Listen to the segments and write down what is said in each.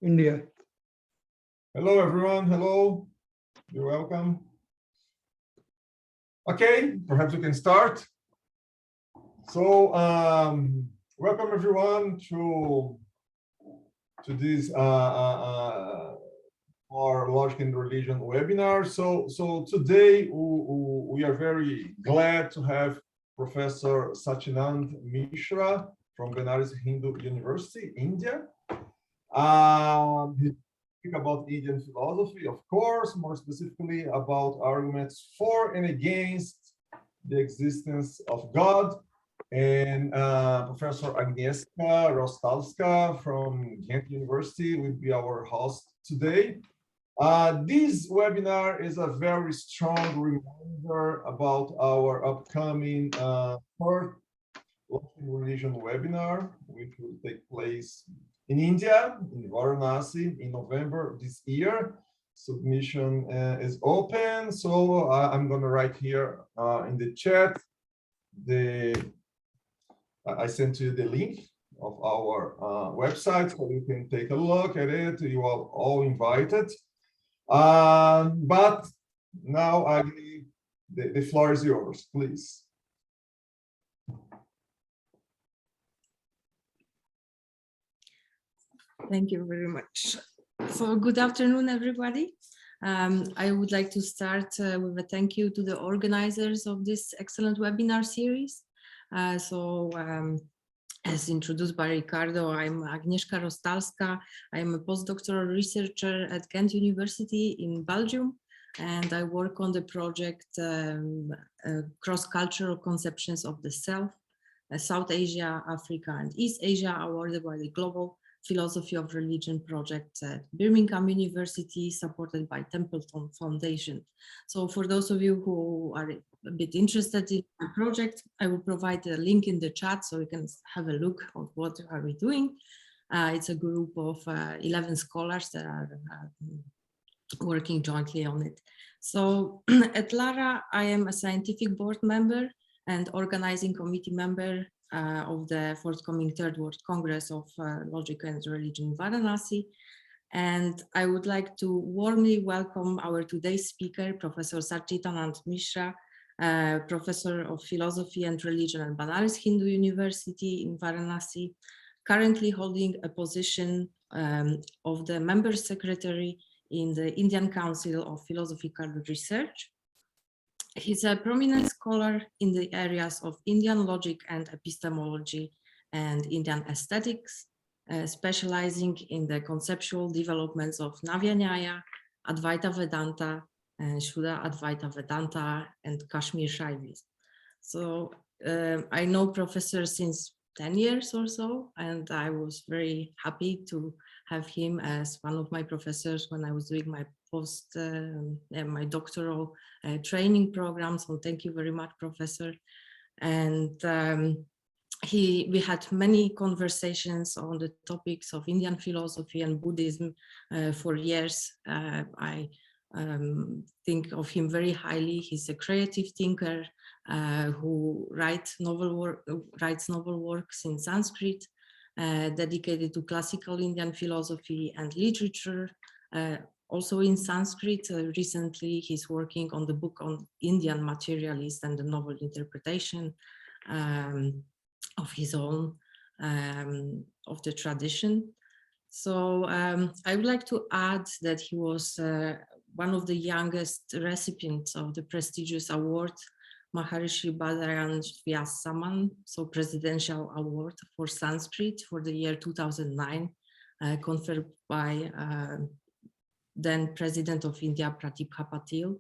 India. Hello, everyone. Hello. You're welcome. Okay, perhaps we can start. So, welcome everyone to this our Logic and Religion webinar. So today we are very glad to have Professor Sachchidanand Mishra from Benares Hindu University, India. He speak about Indian philosophy, of course, more specifically about arguments for and against the existence of God. And Professor Agnieszka Rostalska from Ghent University will be our host today. This webinar is a very strong reminder about our upcoming third Logic and Religion webinar, which will take place in India, in Varanasi, in November this year. Submission is open, so I'm going to write here in the chat. I sent you the link of our website, so you can take a look at it. You are all invited. But now the floor is yours, please. Thank you very much. So good afternoon, everybody. I would like to start with a thank you to the organizers of this excellent webinar series. As introduced by Ricardo, I'm Agnieszka Rostalska. I'm a postdoctoral researcher at Ghent University in Belgium, and I work on the project Cross-Cultural Conceptions of the Self, South Asia, Africa, and East Asia, awarded by the Global Philosophy of Religion project at Birmingham University, supported by Templeton Foundation. So for those of you who are a bit interested in the project, I will provide a link in the chat so you can have a look at what are we doing. It's a group of 11 scholars that are working jointly on it. So at LARA, I am a scientific board member and organizing committee member of the forthcoming Third World Congress of Logic and Religion in Varanasi. And I would like to warmly welcome our today's speaker, Professor Sachchidanand Mishra, Professor of Philosophy and Religion at Benares Hindu University in Varanasi, currently holding a position of the Member Secretary in the Indian Council of Philosophical Research. He's a prominent scholar in the areas of Indian logic and epistemology and Indian aesthetics, specializing in the conceptual developments of Navya Nyaya, Advaita Vedanta, Shuddha Advaita Vedanta, and Kashmir Shaivism. So I know Professor since 10 years or so, and I was very happy to have him as one of my professors when I was doing my my doctoral training program. So thank you very much, Professor. And we had many conversations on the topics of Indian philosophy and Buddhism for years. I think of him very highly. He's a creative thinker who writes novel works in Sanskrit, dedicated to classical Indian philosophy and literature, also in Sanskrit. Recently, he's working on the book on Indian materialist and the novel interpretation of his own, of the tradition. So I would like to add that he was one of the youngest recipients of the prestigious award, Maharishi Badarayan Vyasaman, so Presidential Award for Sanskrit for the year 2009, conferred by then President of India, Pratibha Patil.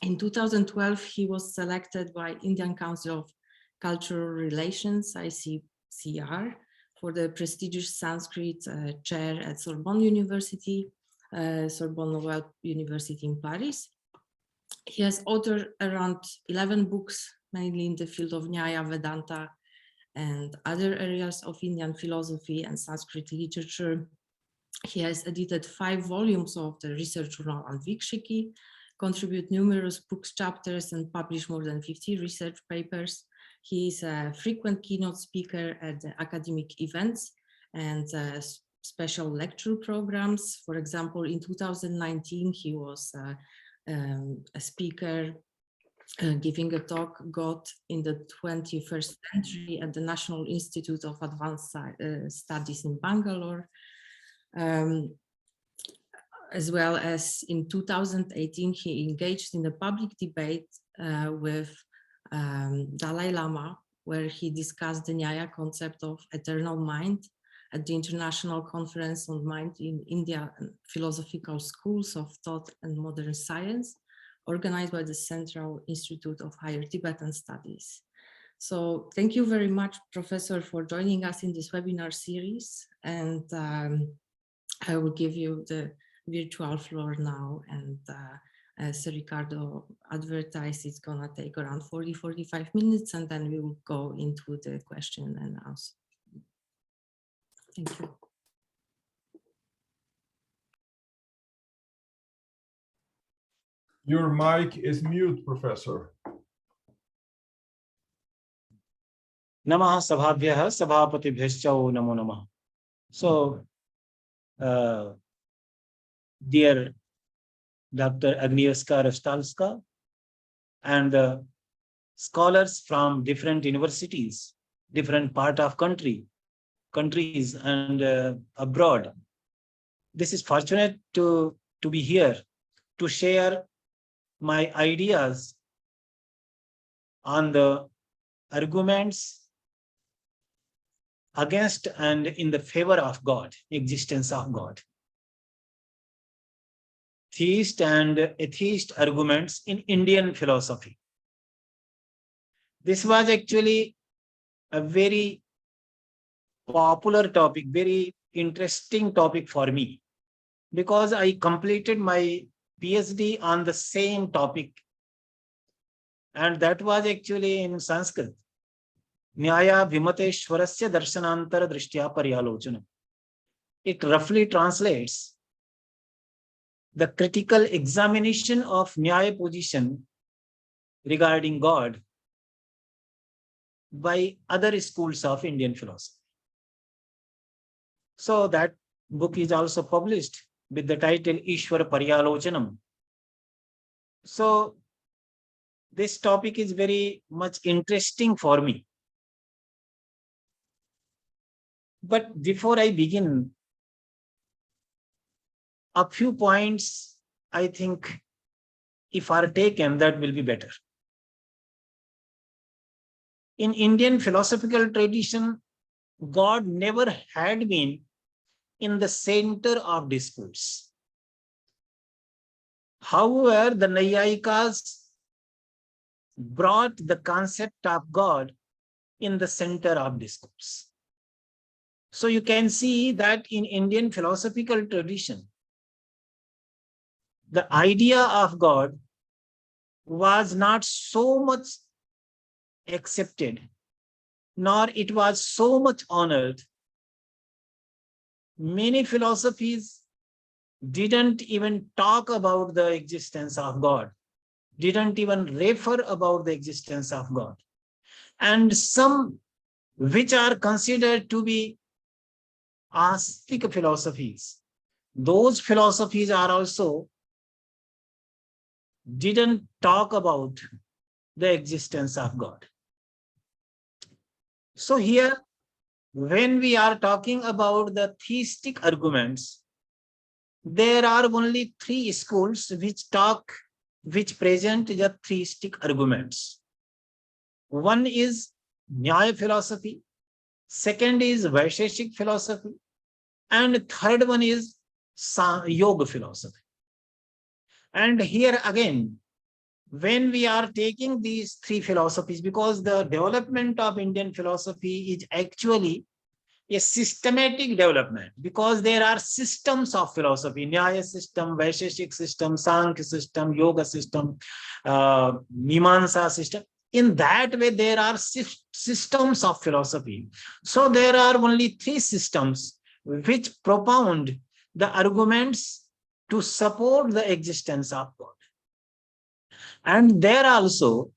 In 2012, he was selected by Indian Council of Cultural Relations, ICCR, for the prestigious Sanskrit chair at Sorbonne University, Sorbonne Nouvelle University in Paris. He has authored around 11 books, mainly in the field of Nyāya, Vedanta, and other areas of Indian philosophy and Sanskrit literature. He has edited 5 volumes of the research journal Vaiśeṣika, contributed numerous books, chapters, and published more than 50 research papers. He is a frequent keynote speaker at the academic events and special lecture programs. For example, in 2019, he was a speaker giving a talk, God in the 21st Century, at the National Institute of Advanced Studies in Bangalore. As well as in 2018, he engaged in a public debate with Dalai Lama, where he discussed the Nyāya concept of eternal mind at the International Conference on Mind in India and Philosophical Schools of Thought and Modern Science, organized by the Central Institute of Higher Tibetan Studies. So thank you very much, Professor, for joining us in this webinar series. And I will give you the virtual floor now. And as Ricardo advertised, it's gonna take around 40-45 minutes, and then we will go into the question and answer. Thank you. Your mic is mute, Professor. Namaha Sabhabhyah Sabhapatibhyascha Namo Namah. So, dear Dr. Agnieszka Rostalska and scholars from different universities, different part of countries and abroad. This is fortunate to be here to share my ideas on the arguments against and in the favor of God, existence of God. Theist and atheist arguments in Indian philosophy. This was actually a very popular topic, very interesting topic for me, because I completed my PhD on the same topic, and that was actually in Sanskrit. Nyāya Vaiśeṣika darshanantara drishtya paryalochana. It roughly translates the critical examination of Nyāya position regarding God by other schools of Indian philosophy. So that book is also published with the title Ishvara Paryalochanam. So this topic is very much interesting for me. But before I begin, a few points I think if are taken, that will be better. In Indian philosophical tradition, God never had been in the center of discourse. However, the Nyāyikas brought the concept of God in the center of discourse. So you can see that in Indian philosophical tradition, the idea of God was not so much accepted, nor it was so much honored. Many philosophies didn't even talk about the existence of God, didn't even refer about the existence of God. And some which are considered to be astic philosophies, those philosophies are also didn't talk about the existence of God. So here, when we are talking about the theistic arguments, there are only three schools which present the theistic arguments. One is Nyāya philosophy, second is Vaiśeṣika philosophy, and third one is Yoga philosophy. And here again, when we are taking these three philosophies, because the development of Indian philosophy is actually a systematic development, because there are systems of philosophy, Nyāya system, Vaiśeṣika system, Sāṅkhyas system, Yoga system, Mīmāṁsakas system. In that way, there are systems of philosophy. So there are only three systems which propound the arguments to support the existence of God. And there also,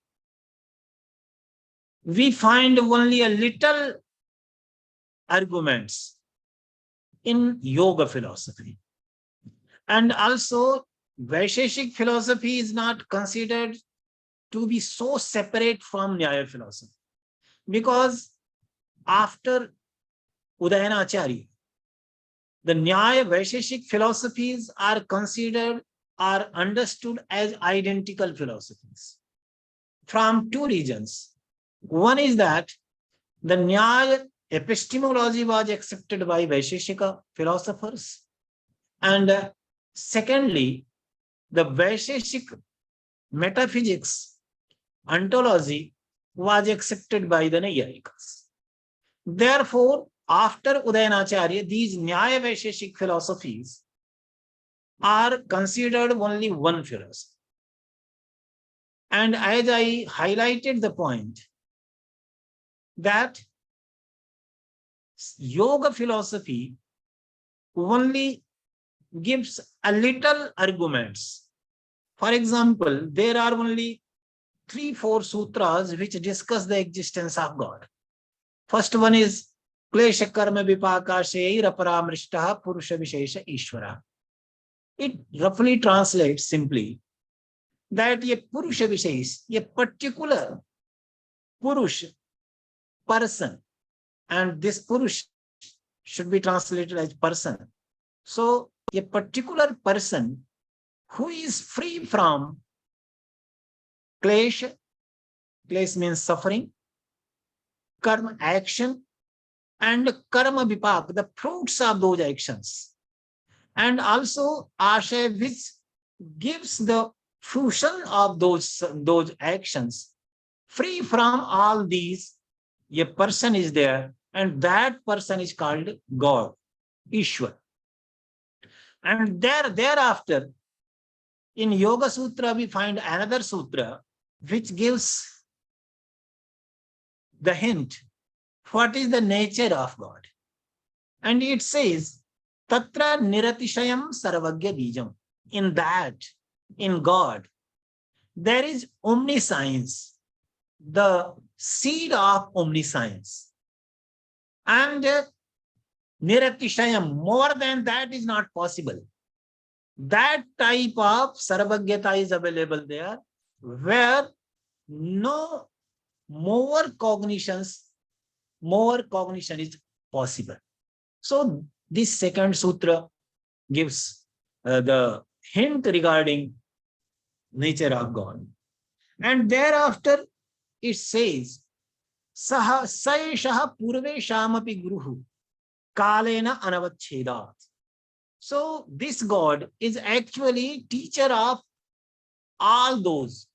we find only a little arguments in yoga philosophy. And also, Vaisheshik philosophy is not considered to be so separate from Nyaya philosophy, because after Udayanacharya, the Nyaya Vaiśeṣika philosophies are considered, are understood as identical philosophies from two regions. One is that the Nyaya epistemology was accepted by Vaisheshika philosophers, and secondly, the Vaisheshika metaphysics ontology was accepted by the Naiyayikas. Therefore, after Udayanacharya, these Nyāya Vaiśeṣika philosophies are considered only one philosophy. And as I highlighted the point that yoga philosophy only gives a little arguments. For example, there are only 3-4 sutras which discuss the existence of God. First one is Klesha Karma Vipakashe Raparamrishtaha Purusha Vishesha Ishvara. It roughly translates simply that a Purusha Vishesh, a particular Purush, person, and this Purush should be translated as person. So a particular person who is free from Klesha, Klesha means suffering, karma, action, and karma vipak, the fruits of those actions, and also ashay, which gives the fruition of those actions. Free from all these, a person is there, and that person is called God, Ishwar. And thereafter, in Yoga Sutra, we find another sutra which gives the hint what is the nature of God. And it says, Tatra Niratishayam Sarvagya Bijam. In that, in God, there is omniscience, the seed of omniscience. And Niratishayam, more than that is not possible. That type of Sarvagyata is available there, where no more cognition is possible. So this second sutra gives the hint regarding nature of God. And thereafter it says, Saha Saeshaha Purveshamapi Guruhu Kalena Anavachhedat. So this God is actually teacher of all those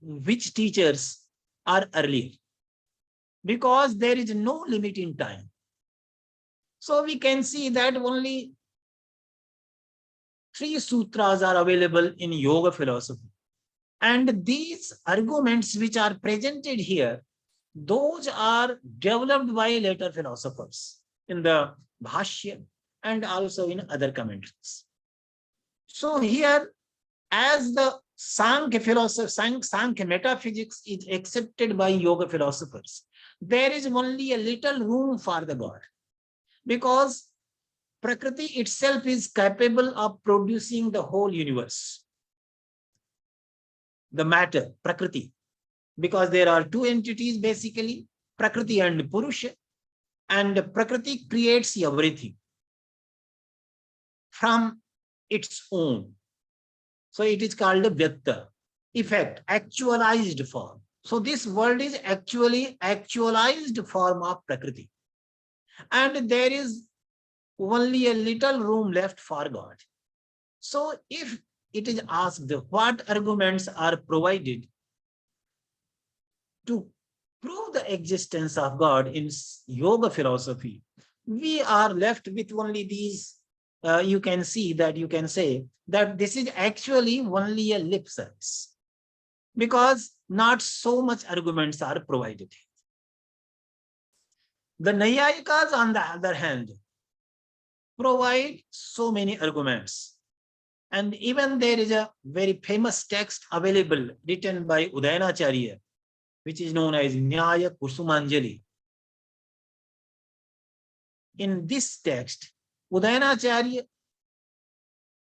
which teachers are earlier, because there is no limit in time. So we can see that only 3 sutras are available in yoga philosophy. And these arguments which are presented here, those are developed by later philosophers in the Bhashya and also in other commentaries. So here, as the Sāṅkhya philosophy, Sāṅkhya metaphysics is accepted by yoga philosophers, there is only a little room for the God, because Prakriti itself is capable of producing the whole universe. The matter, Prakriti, because there are 2 entities basically, Prakriti and Purusha, and Prakriti creates everything from its own. So it is called a Vyakta, effect, actualized form. So this world is actually actualized form of Prakriti. And there is only a little room left for God. So if it is asked what arguments are provided to prove the existence of God in yoga philosophy, we are left with only these. You can say that this is actually only a lip service, because not so much arguments are provided. The Naiyayikas, on the other hand, provide so many arguments. And even there is a very famous text available written by Udayanacharya, which is known as Nyāya Kusumanjali. in this text, Udayanacharya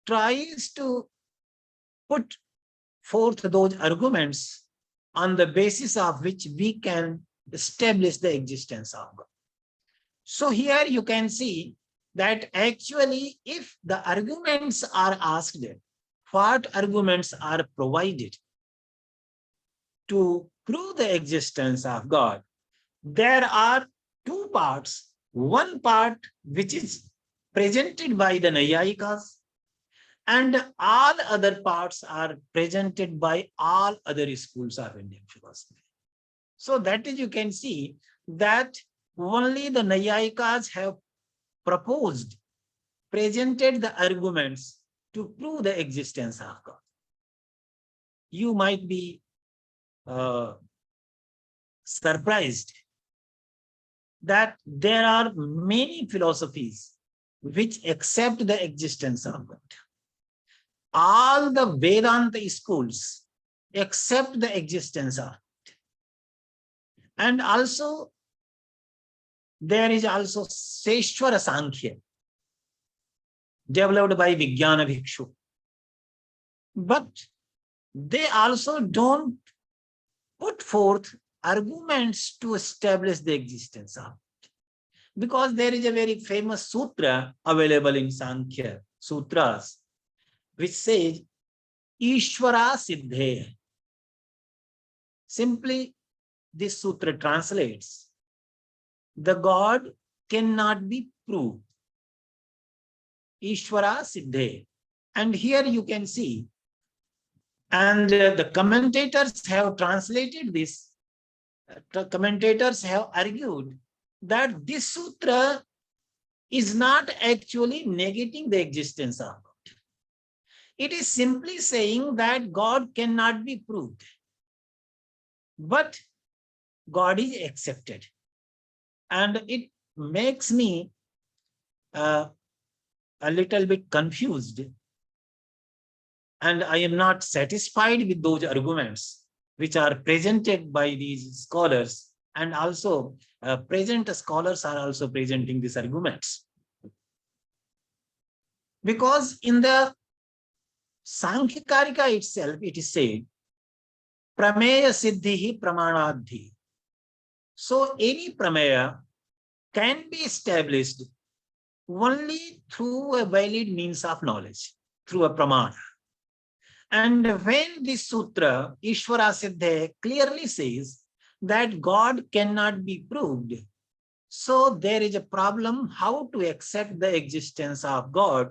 tries to put forth those arguments on the basis of which we can establish the existence of God. So here you can see that actually if the arguments are asked, what arguments are provided to prove the existence of God, there are two parts. One part which is presented by the Nyāyikas, and all other parts are presented by all other schools of Indian philosophy. So that is, you can see that only the Nyāyikas have presented the arguments to prove the existence of God. You might be surprised that there are many philosophies which accept the existence of God. All the Vedanta schools accept the existence of God. And also, there is also Seshwara Sāṅkhyā, developed by Vijnana Bhikshu. But they also don't put forth arguments to establish the existence of God. Because there is a very famous sutra available in Sāṅkhyā Sutras, which says, Ishvara Siddhe. Simply, this sutra translates, the God cannot be proved. Ishvara Siddhe. And here you can see, and the commentators have translated this. The commentators have argued that this sutra is not actually negating the existence of God. It is simply saying that God cannot be proved, but God is accepted. And it makes me a little bit confused. And I am not satisfied with those arguments which are presented by these scholars. And also, present scholars are also presenting these arguments. Because in the Sāṅkhyā itself, it is said, Prameya Siddhihi Pramanadhi. So any prameya can be established only through a valid means of knowledge, through a pramana. And when this sutra, Ishvara Siddhe, clearly says that God cannot be proved, so there is a problem how to accept the existence of God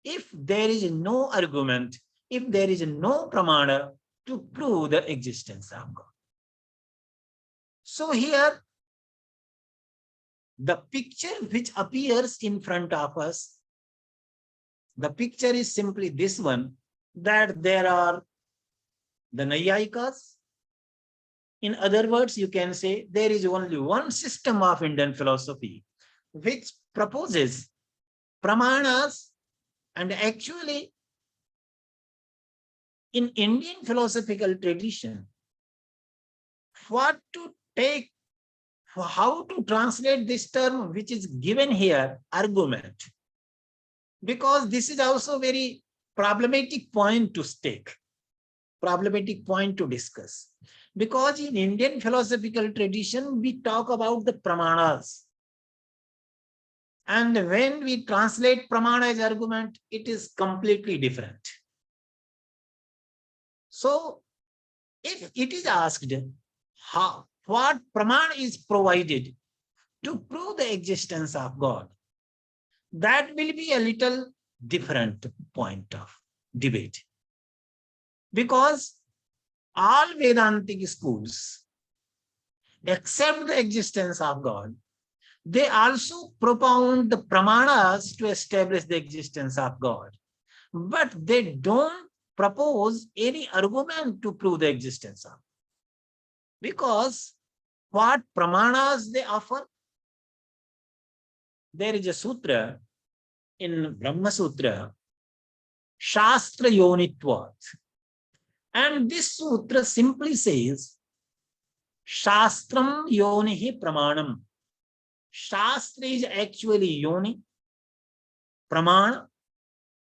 if there is no argument, if there is no pramana to prove the existence of God. So here, the picture which appears in front of us, the picture is simply this one, that there are the Nyāyikas. In other words, you can say there is only one system of Indian philosophy which proposes pramanas, and actually in Indian philosophical tradition, what to take, how to translate this term which is given here, argument, because this is also very problematic point to stake, problematic point to discuss. Because in Indian philosophical tradition, we talk about the pramanas. And when we translate pramana as argument, it is completely different. So if it is asked, what pramana is provided to prove the existence of God, that will be a little different point of debate. Because all Vedantic schools accept the existence of God. They also propound the pramanas to establish the existence of God. But they don't propose any argument to prove the existence of God. Because what pramanas they offer? There is a sutra in Brahma Sutra, Shastra Yonitvat. And this sutra simply says, Shastram Yonihi Pramanam. Shastra is actually yoni, pramana,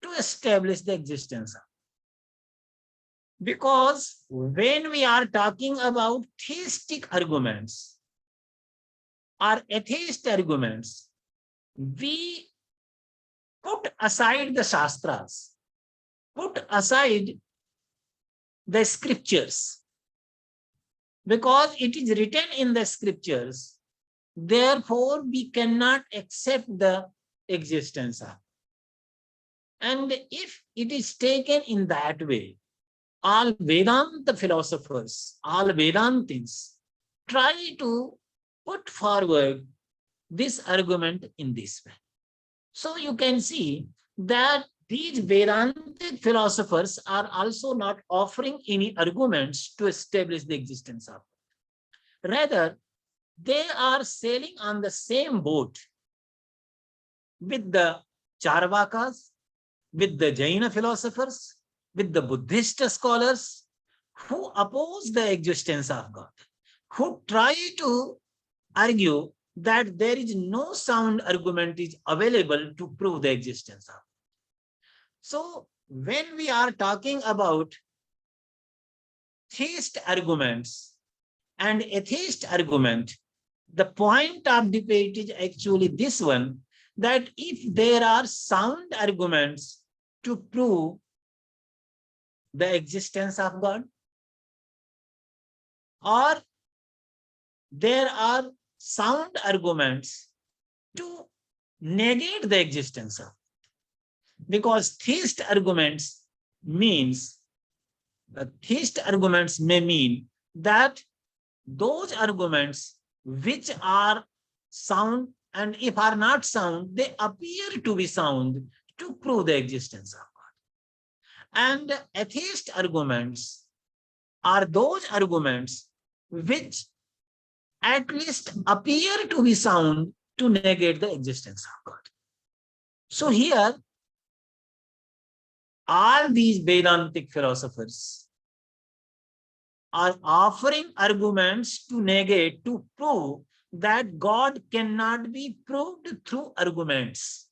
to establish the existence of. Because when we are talking about theistic arguments or atheist arguments, we put aside the Shastras, put aside the scriptures, because it is written in the scriptures, therefore we cannot accept the existence of. And if it is taken in that way, all Vedanta philosophers, all Vedāntins try to put forward this argument in this way. So you can see that these Vedantic philosophers are also not offering any arguments to establish the existence of. Rather, they are sailing on the same boat with the Cārvākas, with the Jaina philosophers, with the Buddhist scholars who oppose the existence of God, who try to argue that there is no sound argument is available to prove the existence of. So when we are talking about theist arguments and atheist argument, the point of debate is actually this one, that if there are sound arguments to prove the existence of God, or there are sound arguments to negate the existence of. Because theist arguments means, theist arguments may mean that those arguments which are sound, and if are not sound, they appear to be sound to prove the existence of God. And atheist arguments are those arguments which at least appear to be sound to negate the existence of God. So here, all these Vedantic philosophers are offering arguments to negate, to prove that God cannot be proved through arguments.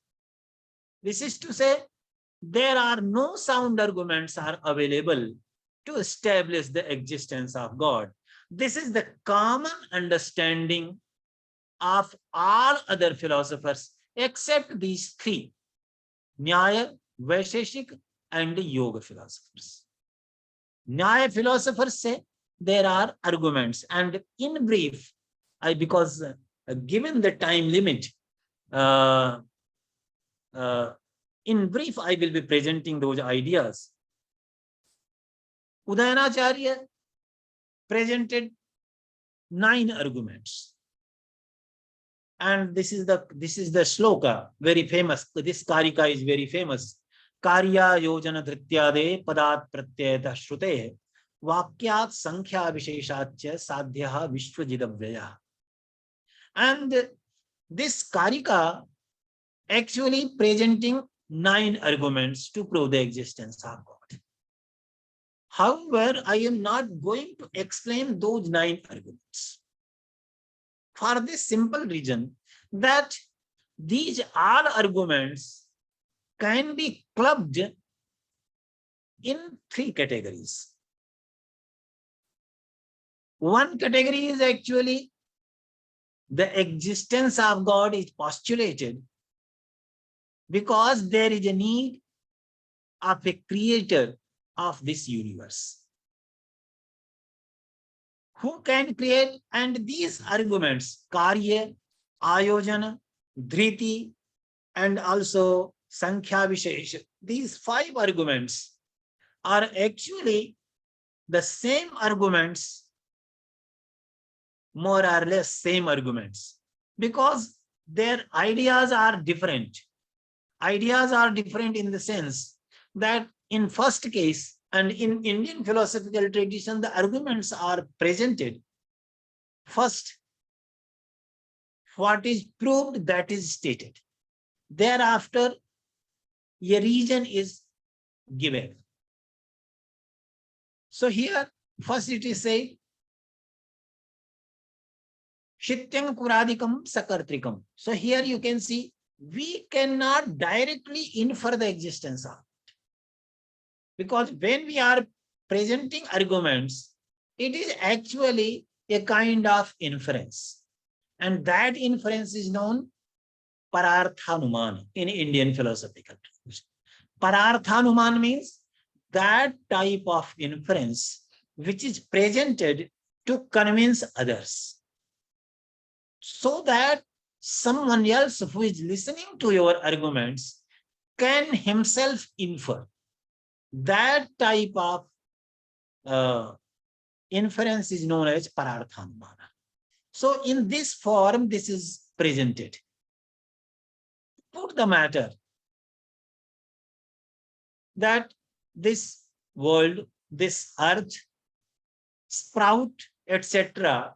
This is to say, there are no sound arguments are available to establish the existence of God. This is the common understanding of all other philosophers except these three, Nyāya, Vaiśeṣika, and Yoga philosophers. Nyāya philosophers say there are arguments, and in brief, because given the time limit, in brief, I will be presenting those ideas. Udayanacharya presented 9 arguments. And this is the shloka, very famous. This Karika is very famous. Karya yojana dhrityade padat pratyayata shrute vakyat Sāṅkhyā Vaiśeṣācha sadhyaha vishvajidavya. And this Karika actually presenting 9 arguments to prove the existence of God. However, I am not going to explain those 9 arguments for this simple reason that these all arguments can be clubbed in 3 categories. One category is actually the existence of God is postulated because there is a need of a creator of this universe. Who can create? And these arguments, Karya, Ayojana, Dhriti, and also Sāṅkhyā Vaiśeṣika, these 5 arguments are actually the same arguments, more or less same arguments, because their ideas are different. Ideas are different in the sense that in first case, and in Indian philosophical tradition, the arguments are presented. First, what is proved, that is stated. Thereafter, a reason is given. So here, first it is said, Shityam Kuradikam Sakartrikam. So here you can see we cannot directly infer the existence of it. Because when we are presenting arguments, it is actually a kind of inference. And that inference is known Pararthanuman in Indian philosophical tradition. Pararthanuman means that type of inference which is presented to convince others, so that someone else who is listening to your arguments can himself infer. That type of inference is known as Pararthanumana. So in this form, this is presented. Put the matter that this world, this earth, sprout, etc.,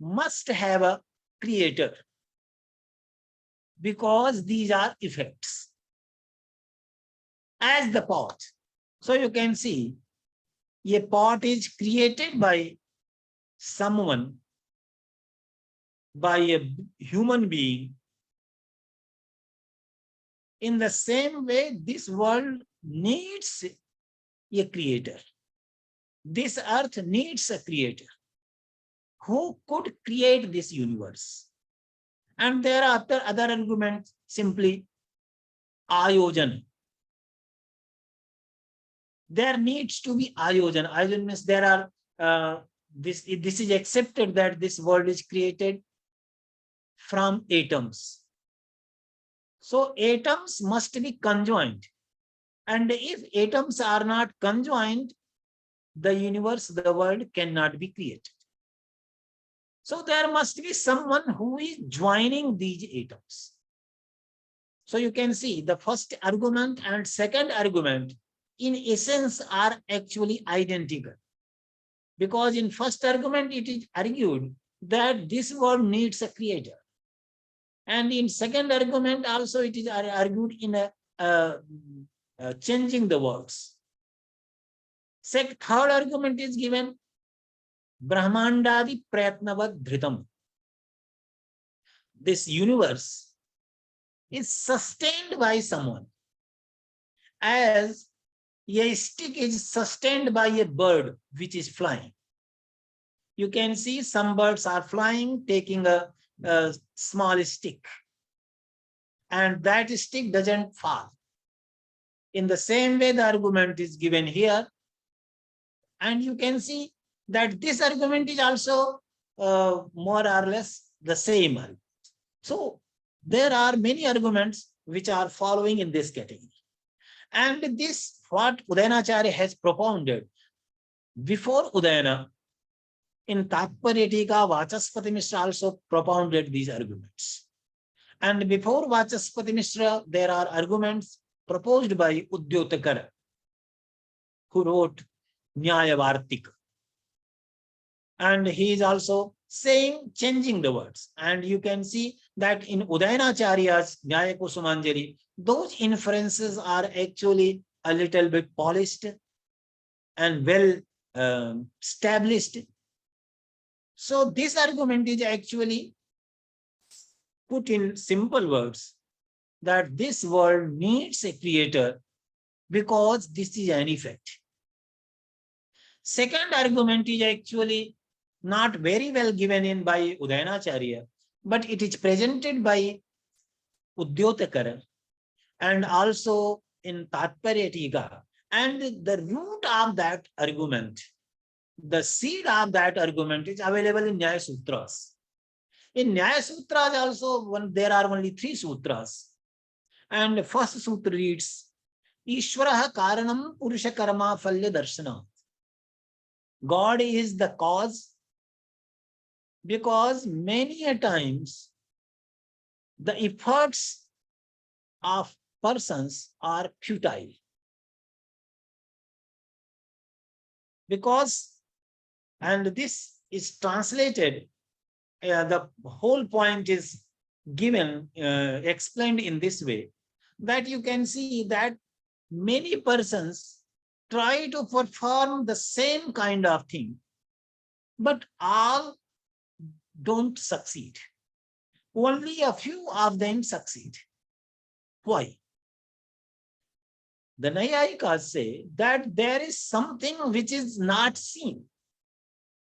must have a creator, because these are effects. As the pot. So you can see a pot is created by someone, by a human being. In the same way, this world needs a creator. This earth needs a creator who could create this universe. And there are other arguments, simply ayojan. There needs to be ayojan. Ayojan means there are, this is accepted that this world is created from atoms. So atoms must be conjoined. And if atoms are not conjoined, the universe, the world cannot be created. So there must be someone who is joining these atoms. So you can see the first argument and second argument in essence are actually identical. Because in first argument it is argued that this world needs a creator. And in second argument also it is argued in changing the words. Third argument is given Brahmandadi Prayatnavad Dhritam. This universe is sustained by someone, as a stick is sustained by a bird which is flying. You can see some birds are flying, taking a small stick, and that stick doesn't fall. In the same way, the argument is given here, and you can see that this argument is also more or less the same argument. So there are many arguments which are following in this category. And this, what Udayanacharya has propounded, before Udayana, in Tātparya Vaiśeṣika Mishra also propounded these arguments. And before Vaiśeṣika Mishra, there are arguments proposed by Udyotakara, who wrote Nyāya Vaiśeṣika. And he is also saying, changing the words. And you can see that in Udayanacharya's Nyāya Kusumanjali, those inferences are actually a little bit polished and well established. So this argument is actually put in simple words that this world needs a creator because this is an effect. Second argument is actually not very well given in by Udayanacharya, but it is presented by Udyotakara and also in Tātparya Tika. And the root of that argument, the seed of that argument is available in Nyāya Sutras. In Nyāya Sutras also, there are only 3 sutras. And the first sutra reads, Ishvaraha Karanam Purusha Karma Falya Darshana. God is the cause, because many a times the efforts of persons are futile. Because, and this is translated, the whole point is given, explained in this way, that you can see that many persons try to perform the same kind of thing, but all don't succeed. Only a few of them succeed. Why? The Nyāyikas say that there is something which is not seen,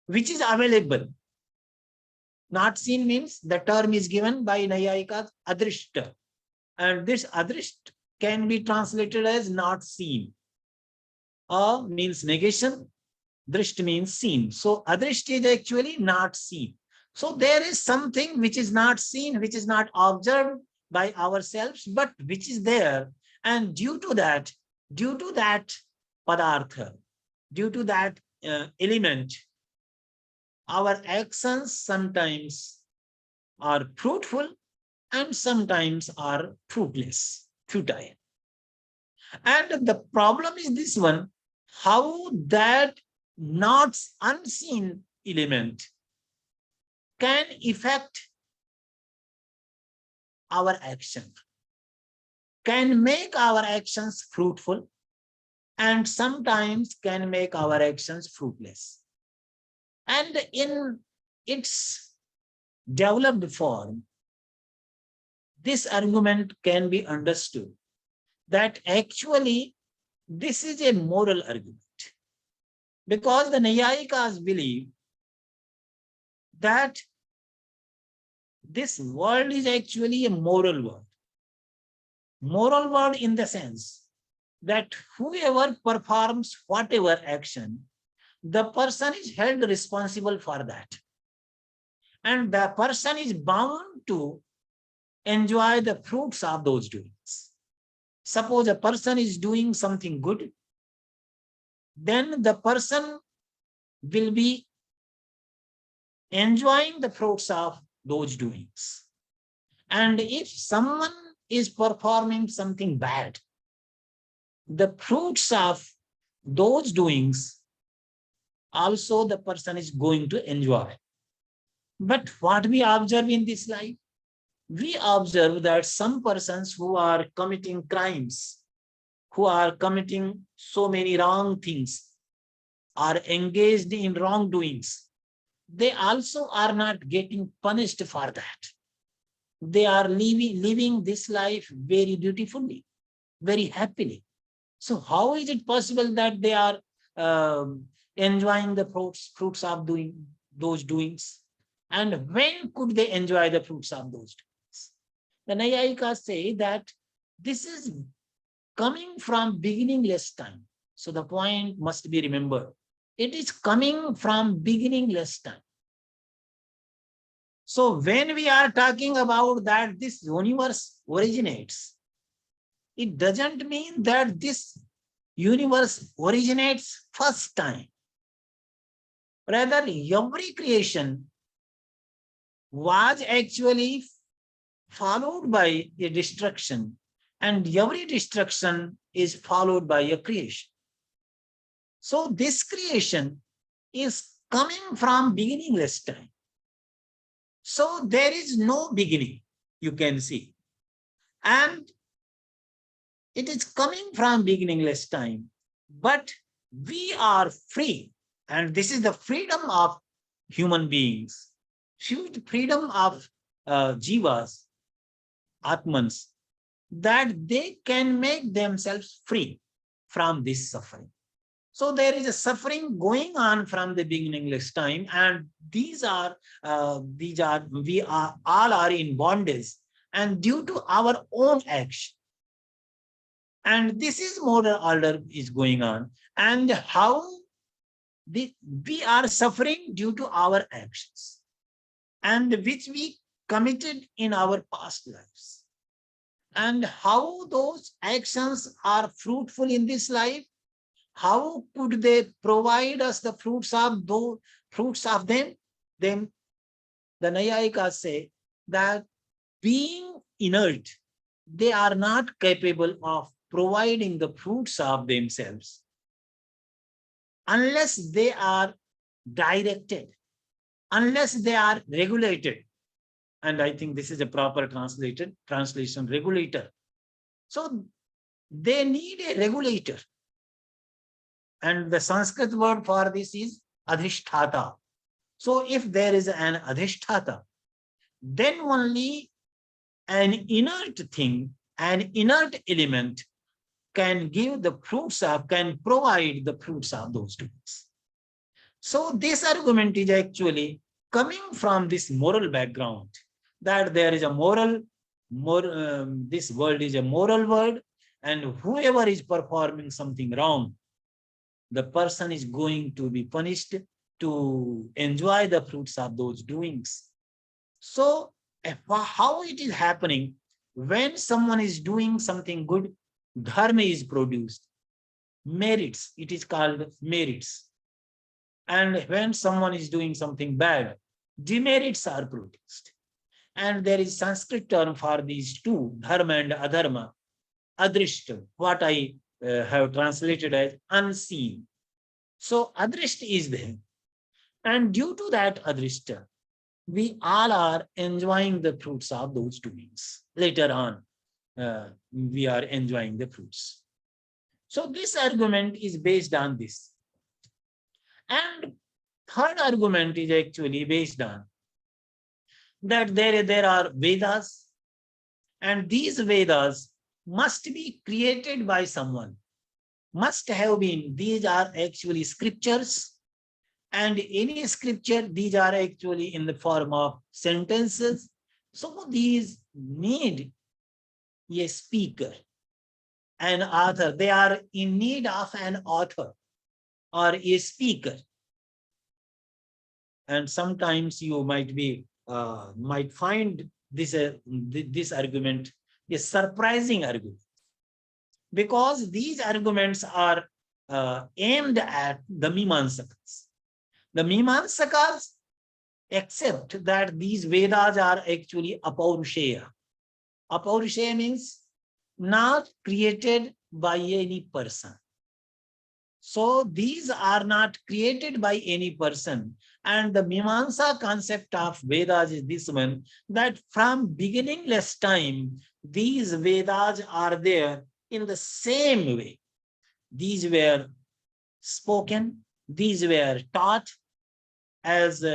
which is available. Not seen means the term is given by Nyāyikas adrishta. And this adrisht can be translated as not seen. Means negation, drisht means seen. So adrisht is actually not seen. So there is something which is not seen, which is not observed by ourselves, but which is there. And due to that padartha, due to that element, our actions sometimes are fruitful and sometimes are fruitless, futile. And the problem is this one, how that not unseen element can affect our action, can make our actions fruitful, and sometimes can make our actions fruitless. And in its developed form, this argument can be understood that actually this is a moral argument, because the Nyāyikas believe that this world is actually a moral world. Moral world in the sense that whoever performs whatever action, the person is held responsible for that. And the person is bound to enjoy the fruits of those doings. Suppose a person is doing something good, then the person will be enjoying the fruits of those doings. And if someone is performing something bad, the fruits of those doings also the person is going to enjoy. But what we observe in this life, we observe that some persons who are committing crimes, who are committing so many wrong things, are engaged in wrongdoings, they also are not getting punished for that. They are living this life very beautifully, very happily. So how is it possible that they are enjoying the fruits of doing those doings? And when could they enjoy the fruits of those doings? The Nyāyikas say that this is coming from beginningless time. So the point must be remembered. It is coming from beginningless time. So when we are talking about that this universe originates, it doesn't mean that this universe originates first time. Rather, every creation was actually followed by a destruction, and every destruction is followed by a creation. So this creation is coming from beginningless time. So there is no beginning, you can see. And it is coming from beginningless time, but we are free. And this is the freedom of human beings, freedom of jivas, atmans, that they can make themselves free from this suffering. So there is a suffering going on from the beginningless time, and we are all are in bondage, and due to our own action. And this is moral order is going on, and how we are suffering due to our actions, and which we committed in our past lives, and how those actions are fruitful in this life. How could they provide us the fruits of them? Then the Nyāyikas say that being inert, they are not capable of providing the fruits of themselves unless they are directed, unless they are regulated. And I think this is a proper translation, regulator. So they need a regulator. And the Sanskrit word for this is adhisthata. So if there is an adhisthata, then only an inert thing, an inert element can give the fruits of, can provide the fruits of those doings. So this argument is actually coming from this moral background, that there is a this world is a moral world, and whoever is performing something wrong, the person is going to be punished to enjoy the fruits of those doings. So how it is happening? When someone is doing something good, dharma is produced, merits, it is called merits. And when someone is doing something bad, demerits are produced. And there is Sanskrit term for these two, dharma and adharma, adrishta, what I have translated as unseen. So adrishta is there. And due to that adrishta, we all are enjoying the fruits of those doings. Later on, we are enjoying the fruits. So this argument is based on this. And third argument is actually based on that there are Vedas, and these Vedas must be created by someone, must have been. These are actually scriptures, and any scripture, these are actually in the form of sentences. So these need a speaker, an author. They are in need of an author or a speaker. And sometimes you might find this argument a surprising argument, because these arguments are aimed at the Mīmāṁsakas. The Mīmāṁsakas accept that these Vedas are actually apaurushaya. Apaurushaya means not created by any person. So these are not created by any person. And the Mīmāṁsa concept of Vedas is this one, that from beginningless time, these Vedas are there in the same way. These were spoken, these were taught as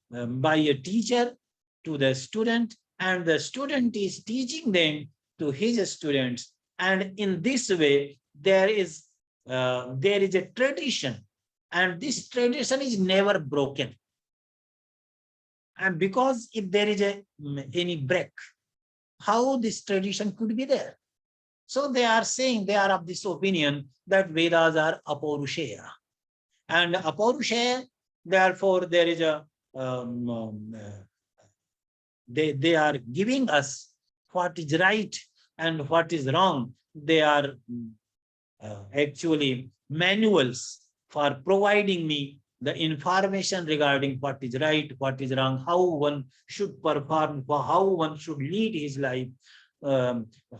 by a teacher to the student, and the student is teaching them to his students. And in this way, there is a tradition, and this tradition is never broken. And because if there is any break, how this tradition could be there? So they are saying, they are of this opinion that Vedas are apaurushaya. And apaurushaya, therefore, there is they are giving us what is right and what is wrong. They are actually manuals for providing me the information regarding what is right, what is wrong, how one should perform, how one should lead his life,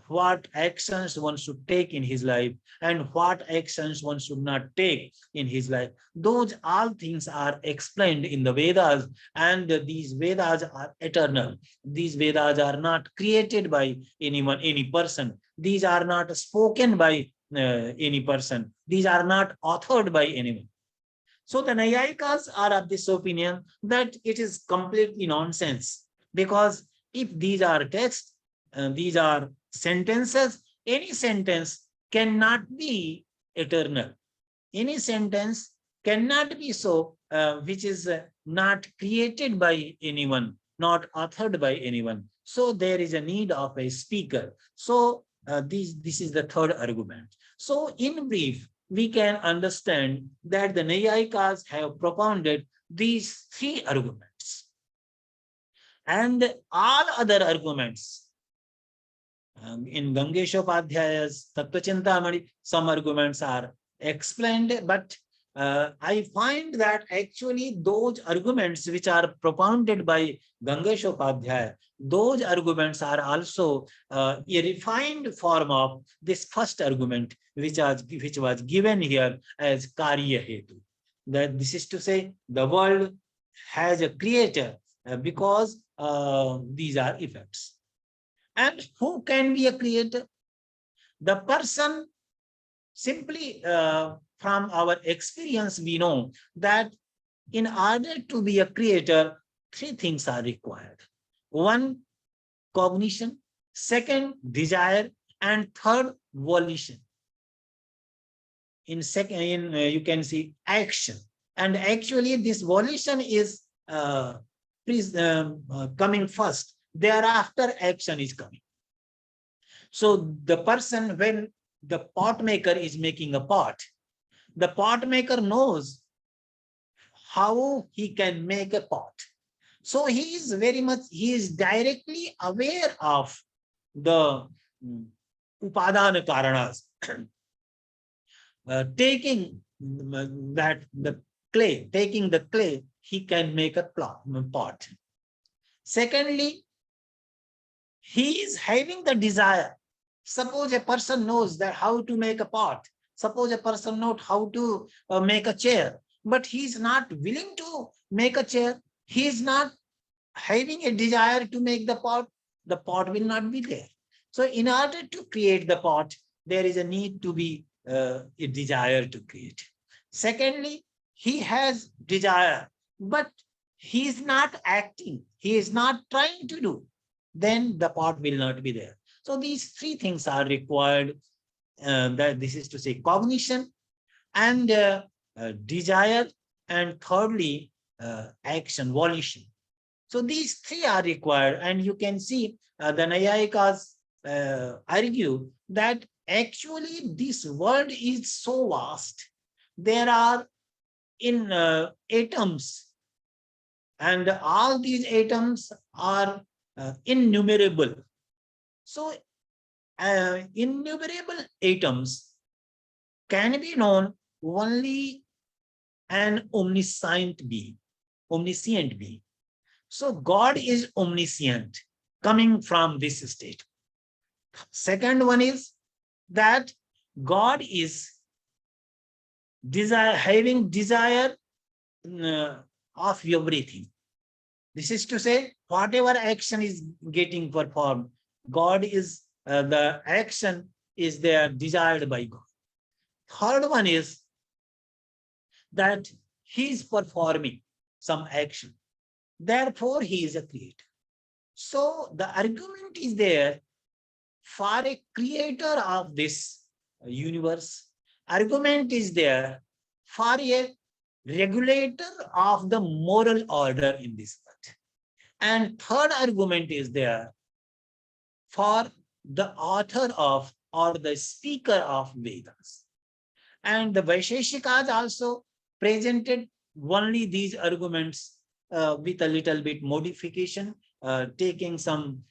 what actions one should take in his life, and what actions one should not take in his life. Those all things are explained in the Vedas, and these Vedas are eternal. These Vedas are not created by anyone, any person. These are not spoken by any person. These are not authored by anyone. So the Naiyayikas are of this opinion that it is completely nonsense, because if these are texts, these are sentences, any sentence cannot be eternal. Any sentence cannot be so, which is not created by anyone, not authored by anyone. So there is a need of a speaker. So this is the third argument. So in brief, we can understand that the Naiyayikas have propounded these three arguments. And all other arguments, in Gangeshopadhyaya's Tattva Chintamani, some arguments are explained, but I find that actually those arguments which are propounded by Gangeshopadhyaya, those arguments are also a refined form of this first argument, which was given here as Karya Hetu. That this is to say, the world has a creator because these are effects. And who can be a creator? The person, simply from our experience, we know that in order to be a creator, three things are required. One, cognition. Second, desire. And third, volition. In second, you can see action. And actually, this volition is coming first. Thereafter, action is coming. So the person, when the pot maker is making a pot, the pot maker knows how he can make a pot. So he is directly aware of the upadana karanas. Taking the clay, he can make a pot. Secondly, he is having the desire. Suppose a person knows that how to make a pot. Suppose a person knows how to make a chair, but he is not willing to make a chair. He is not having a desire to make the pot will not be there. So in order to create the pot, there is a need to be a desire to create. Secondly, he has desire, but he is not acting. He is not trying to do. Then the pot will not be there. So these three things are required. That this is to say cognition and desire, and thirdly, action, volition. So these three are required. And you can see the Nyayikas argue that actually this world is so vast. There are atoms, and all these atoms are innumerable. So innumerable atoms can be known only an omniscient being. So God is omniscient, coming from this state. Second one is that God is having desire of everything. This is to say, whatever action is getting performed, God is the action is there desired by God. Third one is that he is performing some action. Therefore, he is a creator. So the argument is there for a creator of this universe. Argument is there for a regulator of the moral order in this world. And third argument is there for the author of or the speaker of Vedas. And the Vaiseshikas also presented only these arguments with a little bit modification, taking some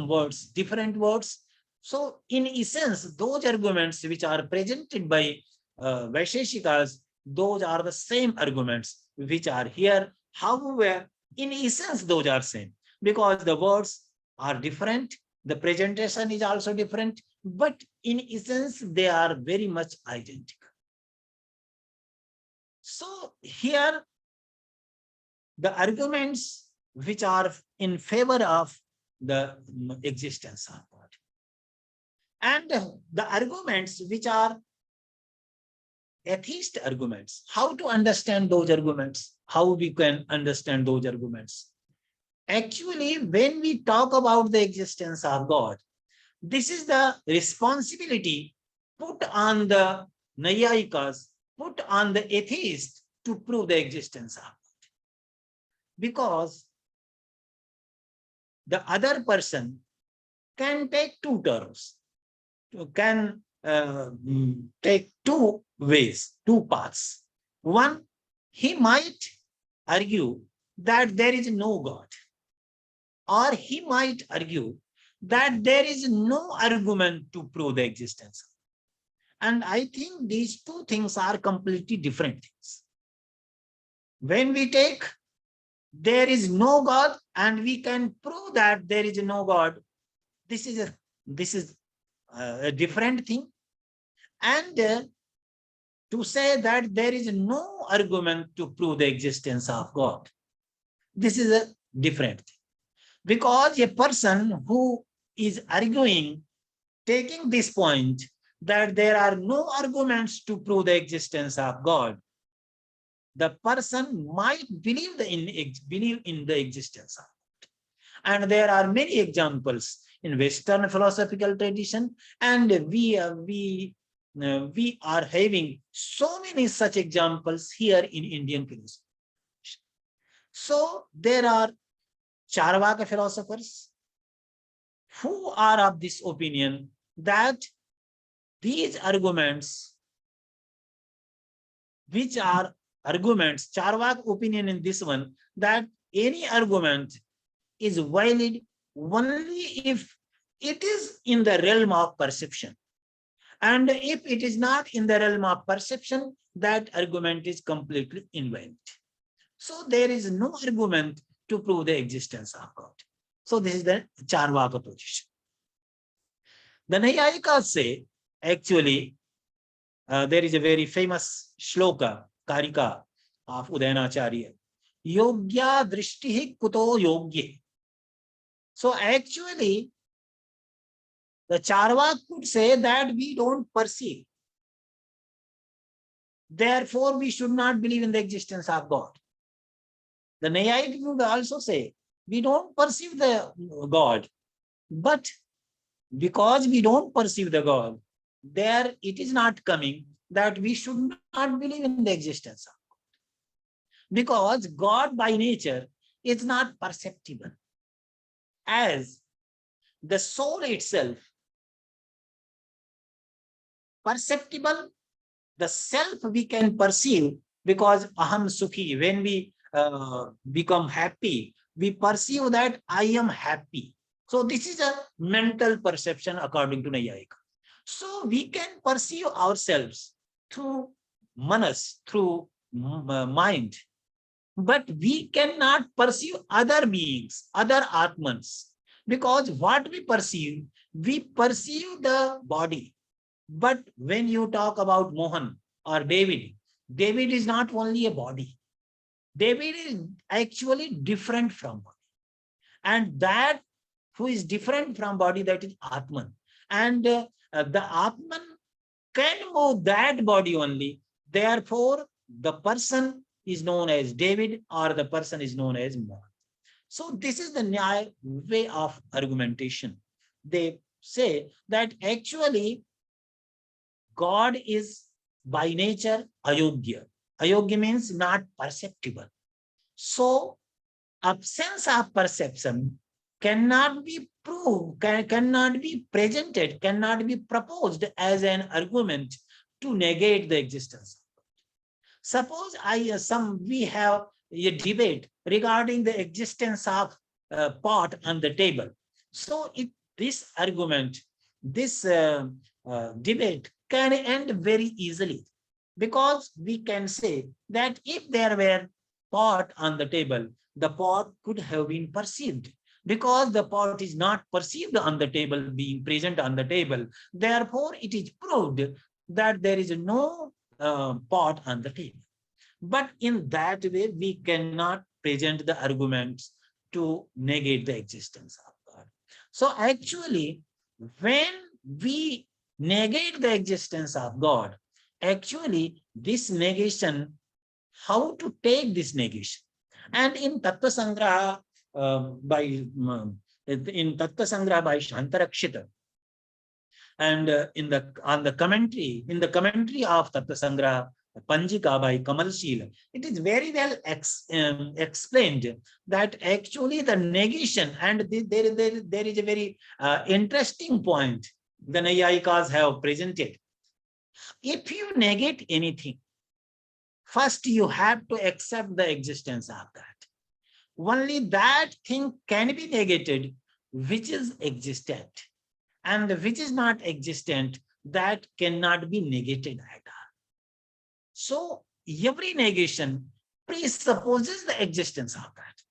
words, different words. So in essence, those arguments which are presented by Vaiseshikas, those are the same arguments which are here. However, in essence, those are same because the words are different. The presentation is also different, but in essence, they are very much identical. So here, the arguments which are in favor of the existence of God, and the arguments which are atheist arguments. How to understand those arguments? How we can understand those arguments? Actually, when we talk about the existence of God, this is the responsibility put on the Nyayikas, put on the atheist to prove the existence of God. Because the other person can take two terms, can take two ways, two paths. One, he might argue that there is no God, or he might argue that there is no argument to prove the existence. And I think these two things are completely different things. When we take there is no God and we can prove that there is no God, this is a different thing. And to say that there is no argument to prove the existence of God, this is a different thing. Because a person who is arguing, taking this point that there are no arguments to prove the existence of God, the person might believe in the existence of God. And there are many examples in Western philosophical tradition, and we are having so many such examples here in Indian philosophy. So there are Cārvāka philosophers who are of this opinion that these arguments, which are arguments, Cārvāka opinion in this one, that any argument is valid only if it is in the realm of perception. And if it is not in the realm of perception, that argument is completely invalid. So there is no argument to prove the existence of God. So this is the Cārvāka position. The Nyāyikas say, actually, there is a very famous shloka, Karika of Udayanacharya, Yogya drishtihi kuto yogye. So actually, the Cārvāka could say that we don't perceive. Therefore, we should not believe in the existence of God. The Nyāyika would also say, we don't perceive the God, but because we don't perceive the God, there it is not coming that we should not believe in the existence of God. Because God by nature is not perceptible, as the soul itself perceptible, the self we can perceive, because aham sukhi, when we become happy, we perceive that I am happy. So this is a mental perception according to Nyāyika. So we can perceive ourselves through manas, through mind, but we cannot perceive other beings, other atmans, because what we perceive the body. But when you talk about Mohan or David, David is not only a body. David is actually different from body. And that who is different from body, that is Atman. And the Atman can move that body only. Therefore, the person is known as David, or the person is known as Mohan. So this is the Nyāya way of argumentation. They say that actually God is by nature ayogya. Ayogya means not perceptible. So absence of perception cannot be proved, cannot be presented, cannot be proposed as an argument to negate the existence. Suppose we have a debate regarding the existence of pot on the table. So if this argument, this debate can end very easily, because we can say that if there were pot on the table, the pot could have been perceived. Because the pot is not perceived on the table, being present on the table, therefore it is proved that there is no pot on the table. But in that way, we cannot present the arguments to negate the existence of God. So actually, when we negate the existence of God, actually this negation, how to take this negation? And in Tattva Sangraha by Shantarakshita, and in the commentary of Tattva Sangraha Panjika by Kamal Shila, it is very well explained that actually the negation, and there is a very interesting point the Nyāyikas have presented. If you negate anything, first you have to accept the existence of that. Only that thing can be negated which is existent, and which is not existent, that cannot be negated at all. So every negation presupposes the existence of that.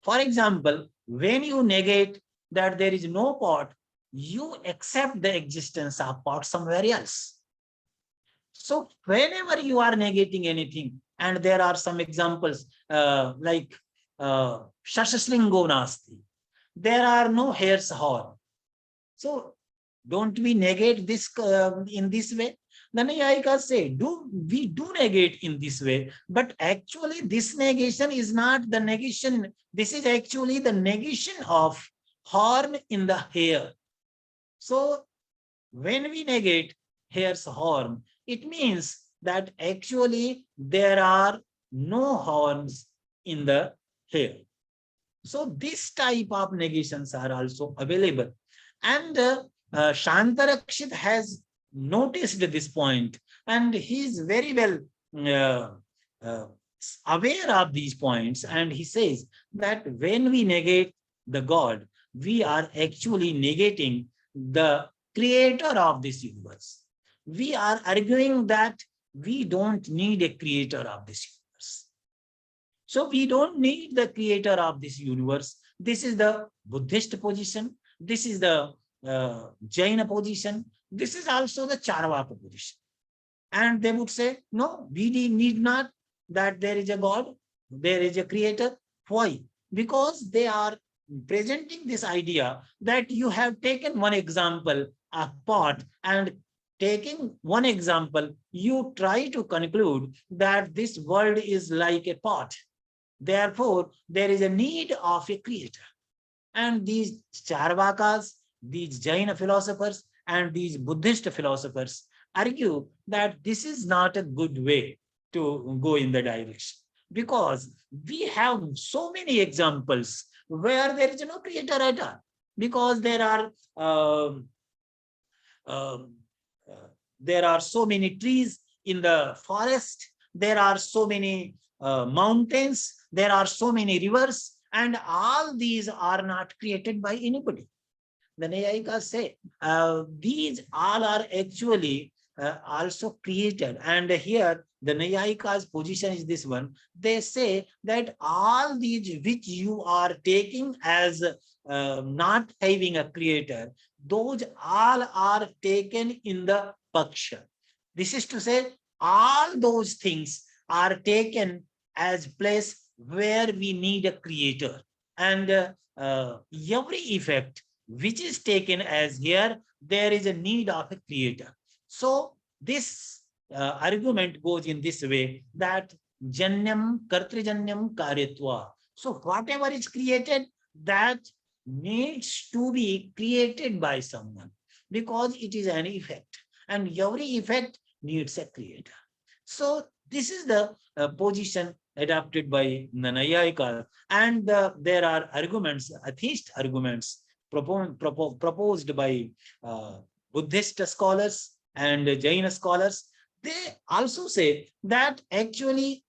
For example, when you negate that there is no pot, you accept the existence of pot somewhere else. So whenever you are negating anything, and there are some examples like Shashaslingo Nasti, there are no hairs horn. So don't we negate this in this way? The Nyāyikas say, we do negate in this way, but actually this negation is not the negation. This is actually the negation of horn in the hair. So when we negate hair's horn, it means that actually there are no horns in the hair. So this type of negations are also available. And Shantarakshit has noticed this point, and he is very well aware of these points. And he says that when we negate the God, we are actually negating the creator of this universe. We are arguing that we don't need a creator of this universe. So we don't need the creator of this universe. This is the Buddhist position. This is the Jaina position. This is also the Cārvāka position. And they would say, no, we need not that there is a God, there is a creator. Why? Because they are presenting this idea that you have taken one example, a pot, and taking one example, you try to conclude that this world is like a pot. Therefore, there is a need of a creator. And these Cārvākas, these Jaina philosophers, and these Buddhist philosophers argue that this is not a good way to go in the direction, because we have so many examples where there is no creator at all, because there are so many trees in the forest, there are so many mountains, there are so many rivers, and all these are not created by anybody. The Nyāyikas say these all are actually also created. And here the Nyāyikas position is this one. They say that all these which you are taking as not having a creator, those all are taken in the paksha. This is to say, all those things are taken as place where we need a creator. And every effect which is taken as here, there is a need of a creator. So this argument goes in this way, that janyam kartrijanyam karyatva. So whatever is created, that needs to be created by someone, because it is an effect, and every effect needs a creator. So this is the position adopted by the Nyāyikas. And there are arguments, atheist arguments, proposed by Buddhist scholars and Jaina scholars. They also say that actually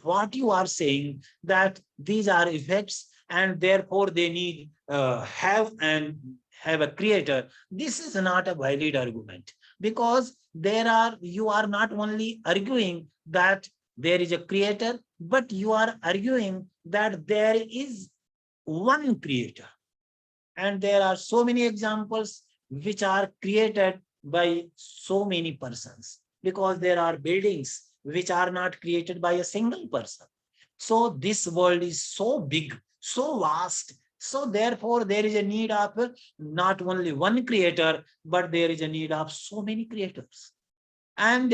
what you are saying, that these are effects and therefore they need have a creator. This is not a valid argument, because you are not only arguing that there is a creator, but you are arguing that there is one creator. And there are so many examples which are created by so many persons, because there are buildings which are not created by a single person. So this world is so big, so vast. So therefore, there is a need of not only one creator, but there is a need of so many creators. And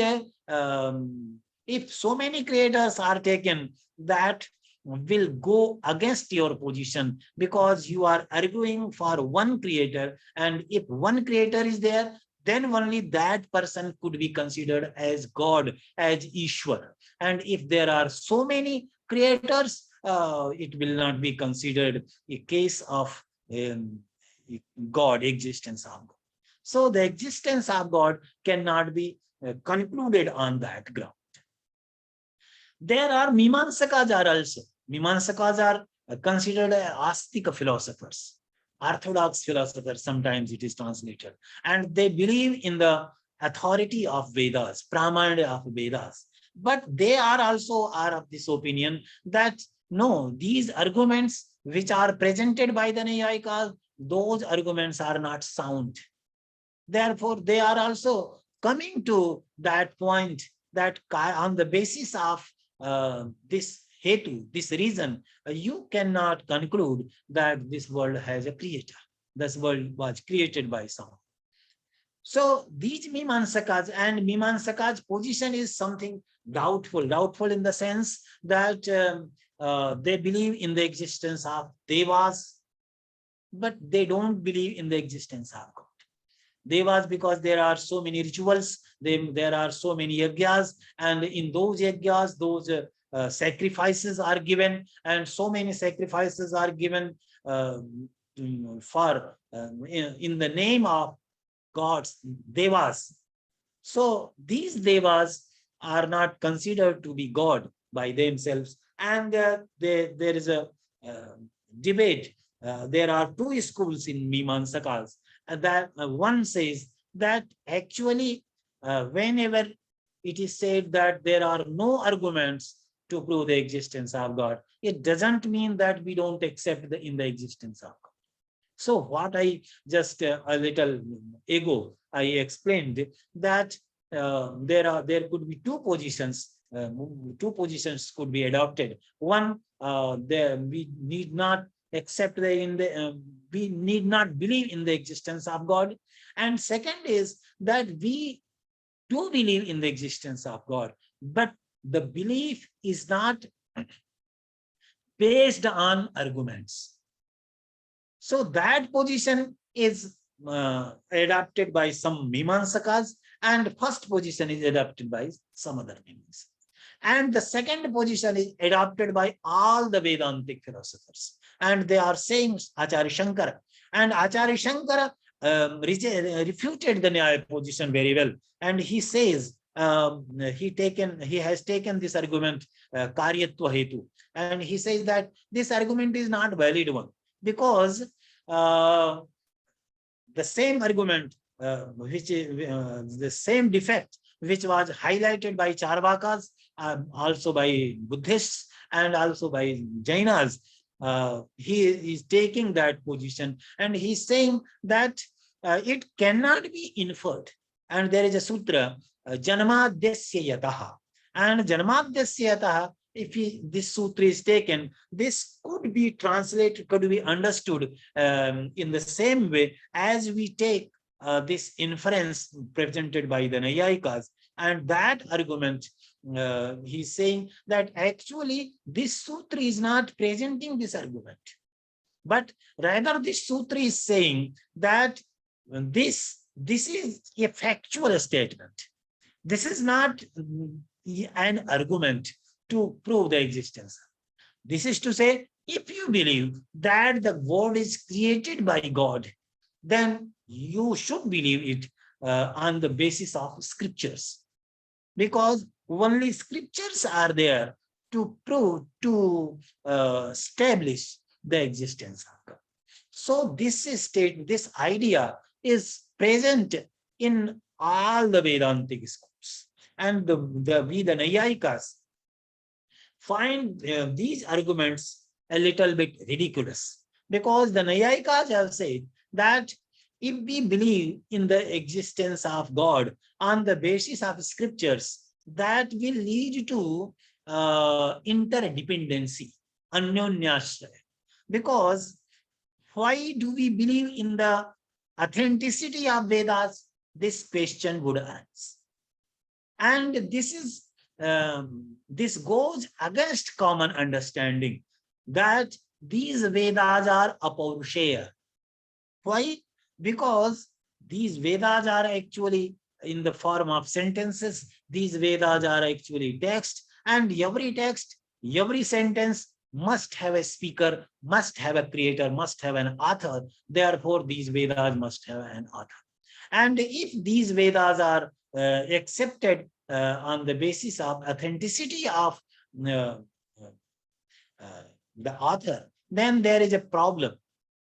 if so many creators are taken, that will go against your position, because you are arguing for one creator. And if one creator is there, then only that person could be considered as God, as Ishwar. And if there are so many creators, it will not be considered a case of God, existence of God. So the existence of God cannot be concluded on that ground. There are Mīmāṁsakas are also. Mīmāṁsakas are considered astika philosophers, orthodox philosophers, sometimes it is translated. And they believe in the authority of Vedas, Pramana of Vedas. But they are also of this opinion that no, these arguments which are presented by the Nyāyikas, those arguments are not sound. Therefore, they are also coming to that point, that on the basis of this hetu, this reason, you cannot conclude that this world has a creator. This world was created by someone. So these Mīmāṁsakas, and Mīmāṁsakas' position is something doubtful in the sense that they believe in the existence of devas, but they don't believe in the existence of God. Devas, because there are so many rituals, there are so many yagyas, and in those yagyas, those sacrifices are given, and so many sacrifices are given for in the name of gods, devas. So these devas are not considered to be God by themselves, and there is a debate. There are two schools in Mīmāṁsakas, that one says that actually whenever it is said that there are no arguments to prove the existence of God, it doesn't mean that we don't accept in the existence of God. So what I just a little ago I explained that there could be two positions. Two positions could be adopted. One, we need not accept we need not believe in the existence of God. And second is that we do believe in the existence of God, but the belief is not based on arguments. So that position is adopted by some Mīmāṁsakas, and first position is adopted by some other Mīmāṁsakas. And the second position is adopted by all the Vedantic philosophers. And they are saying Acharya Shankara. And Acharya Shankara refuted the Nyāya position very well. And he says, he has taken this argument, Karyatva Hetu. And he says that this argument is not valid one, because the same argument, which is the same defect, which was highlighted by Cārvākas, also by Buddhists, and also by Jainas. He is taking that position, and he's saying that it cannot be inferred. And there is a sutra, Janmadhyasya Yataha. And Janmadhyasya Yataha, if this sutra is taken, this could be translated, could be understood in the same way as we take this inference presented by the Nyāyikas. And that argument, he's saying that actually this sutra is not presenting this argument, but rather this sutra is saying that this is a factual statement. This is not an argument to prove the existence. This is to say, if you believe that the world is created by God, then you should believe it on the basis of scriptures, because only scriptures are there to prove, to establish the existence of God. So this idea is present in all the Vedantic schools, and the Nyāyikas find these arguments a little bit ridiculous, because the Nyāyikas have said that if we believe in the existence of God on the basis of scriptures, that will lead to interdependency, anyonyashraya. Because why do we believe in the authenticity of Vedas? This question would arise. And this goes against common understanding that these Vedas are apaurushaya. Why? Because these Vedas are actually in the form of sentences. These Vedas are actually text, and every text, every sentence must have a speaker, must have a creator, must have an author. Therefore, these Vedas must have an author. And if these Vedas are accepted on the basis of authenticity of the author, then there is a problem.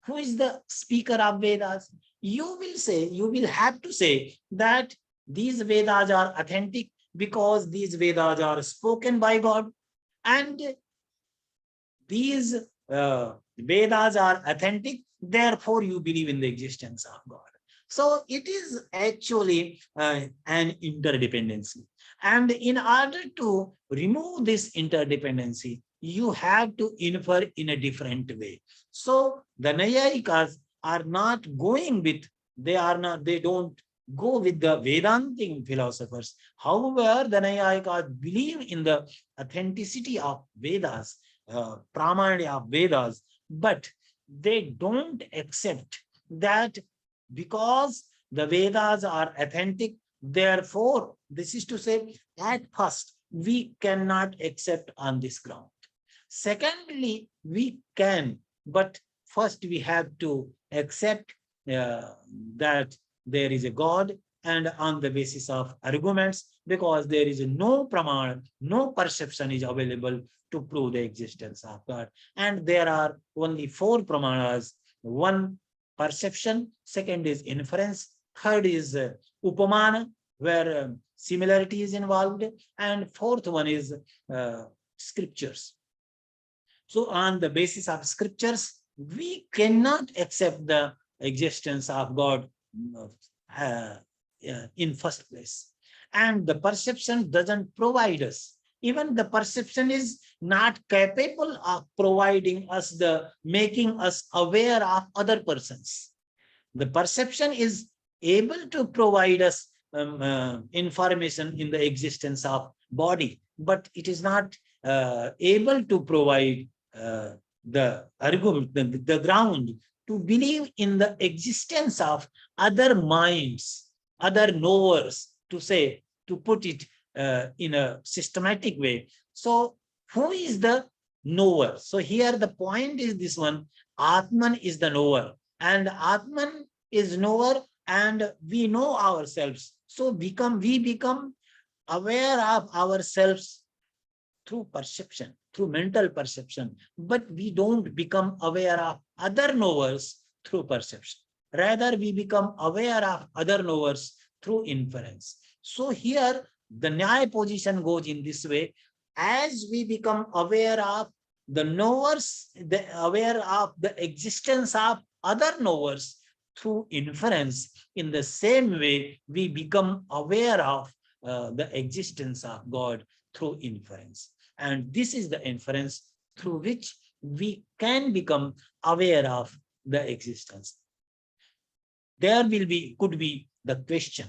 Who is the speaker of Vedas? You will have to say that these Vedas are authentic because these Vedas are spoken by God, and these Vedas are authentic, therefore you believe in the existence of God. So it is actually an interdependency. And in order to remove this interdependency, you have to infer in a different way. So the Nyāyikas are not going with, they don't go with the Vedantin philosophers. However, the Nyayikas believe in the authenticity of Vedas, Pramana of Vedas, but they don't accept that because the Vedas are authentic, therefore, this is to say, at first, we cannot accept on this ground. Secondly, we can, but first we have to accept that there is a God, and on the basis of arguments, because there is no pramana, no perception is available to prove the existence of God. And there are only 4 pramanas. One, perception. Second is inference. Third is upamana, where similarity is involved. And fourth one is scriptures. So on the basis of scriptures, we cannot accept the existence of God in first place. And the perception doesn't provide us. Even the perception is not capable of providing us making us aware of other persons. The perception is able to provide us information in the existence of body, but it is not able to provide the argument, the ground to believe in the existence of other minds, other knowers, to put it in a systematic way. So who is the knower? So here the point is this one: Atman is the knower, and Atman is knower, and we know ourselves. So we become aware of ourselves through perception, through mental perception, but we don't become aware of other knowers through perception. Rather, we become aware of other knowers through inference. So here, the Nyaya position goes in this way: as we become aware of the knowers, aware of the existence of other knowers through inference, in the same way, we become aware of the existence of God through inference. And this is the inference through which we can become aware of the existence. There could be the question.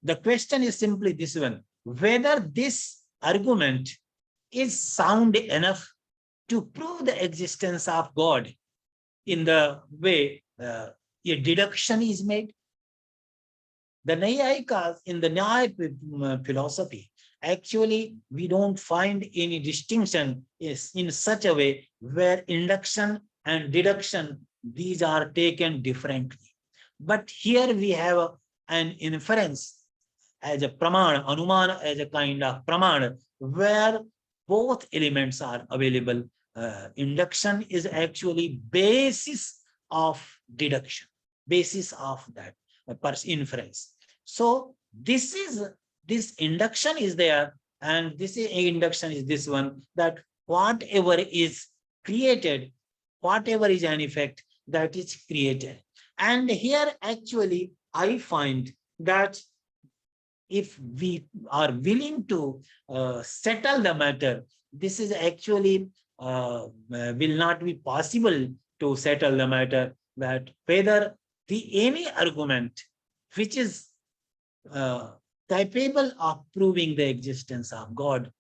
The question is simply this one: whether this argument is sound enough to prove the existence of God in the way a deduction is made. The Nyayikas in the Nyaya philosophy, actually, we don't find any distinction in such a way where induction and deduction, these are taken differently. But here we have an inference as a pramana, anumana as a kind of pramana, where both elements are available. Induction is actually basis of deduction, basis of that inference. So this induction is there, and this induction is this one, that whatever is created, whatever is an effect, that is created. And here actually I find that if we are willing to settle the matter, this is actually will not be possible to settle the matter, that whether any argument which is capable of proving the existence of God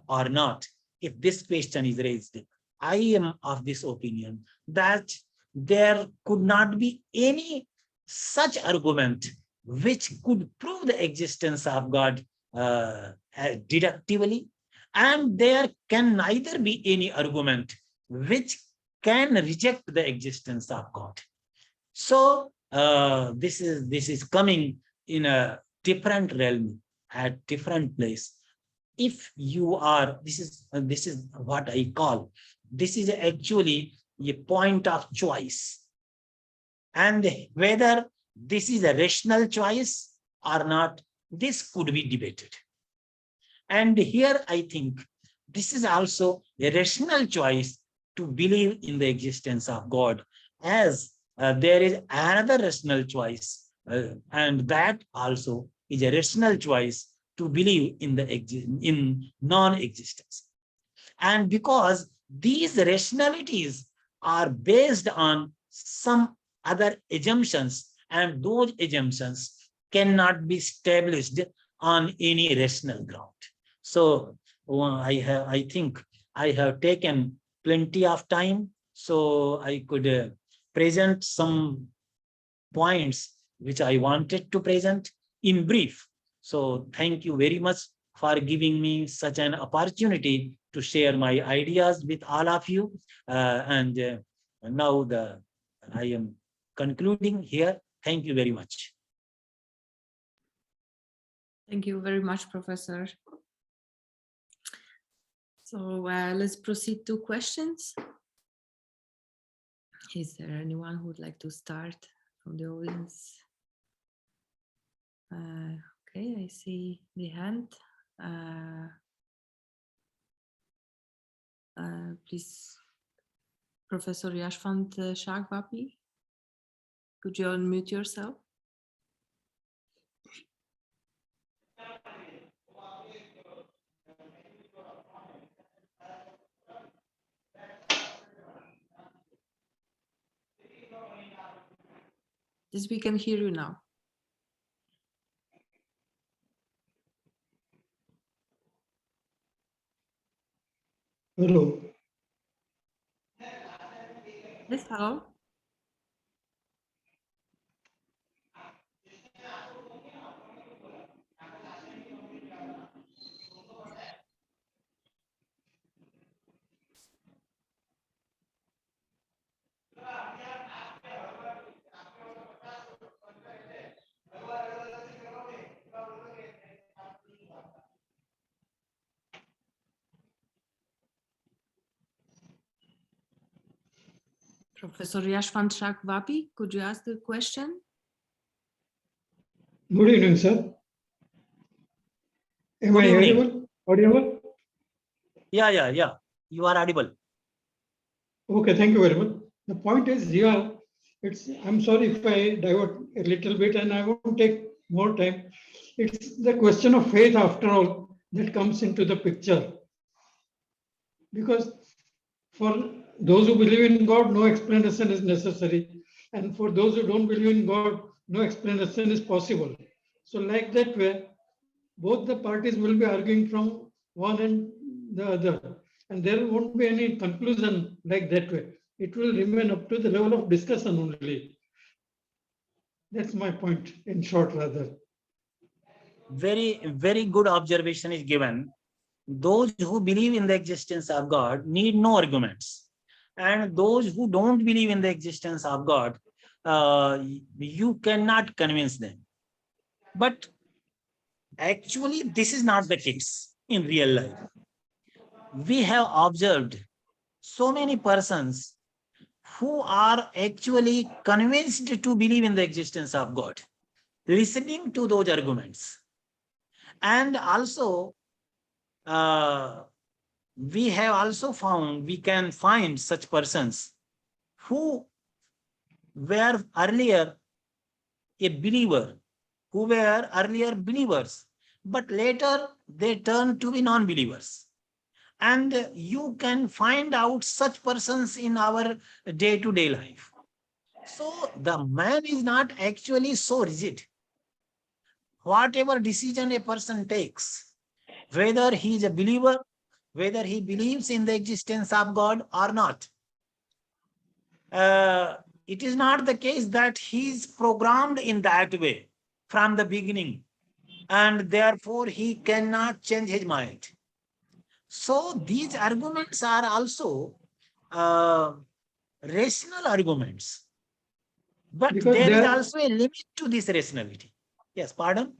or not, if this question is raised, I am of this opinion that there could not be any such argument which could prove the existence of God deductively, and there can neither be any argument which can reject the existence of God. So this is coming in a different realm, at different place. If you are, this is what I call, this is actually a point of choice, and whether this is a rational choice or not, this could be debated. And here I think this is also a rational choice to believe in the existence of God, as there is another rational choice, and that also is a rational choice to believe in non-existence. And because these rationalities are based on some other assumptions, and those assumptions cannot be established on any rational ground. So I think I have taken plenty of time, so I could present some points which I wanted to present in brief. So thank you very much for giving me such an opportunity to share my ideas with all of you. Now I am concluding here. Thank you very much. Thank you very much, Professor. So let's proceed to questions. Is there anyone who would like to start from the audience? Okay, I see the hand. Please, Professor Yashwant Shagvapi, could you unmute yourself? Yes, we can hear you now. Hello. Yes, hello. Professor Yashwant Shagvapi, could you ask the question? Good evening, sir. Am Good I evening. audible? Yeah. You are audible. Okay, thank you very much. The point is here, I'm sorry if I divert a little bit and I won't take more time. It's the question of faith after all that comes into the picture. Because for those who believe in God, no explanation is necessary. And for those who don't believe in God, no explanation is possible. So like that way, both the parties will be arguing from one and the other. And there won't be any conclusion like that way. It will remain up to the level of discussion only. That's my point, in short, rather. Very good observation is given. Those who believe in the existence of God need no arguments. And those who don't believe in the existence of God, you cannot convince them. But actually, this is not the case in real life. We have observed so many persons who are actually convinced to believe in the existence of God, listening to those arguments. And also, we have also found, we can find such persons who were earlier a believer, who were earlier believers, but later they turned to be non-believers. And you can find out such persons in our day-to-day life. So the man is not actually so rigid. Whatever decision a person takes, whether he is a believer, whether he believes in the existence of God or not, it is not the case that he is programmed in that way from the beginning, and therefore he cannot change his mind. So these arguments are also rational arguments, but Because there is also a limit to this rationality. Yes, pardon?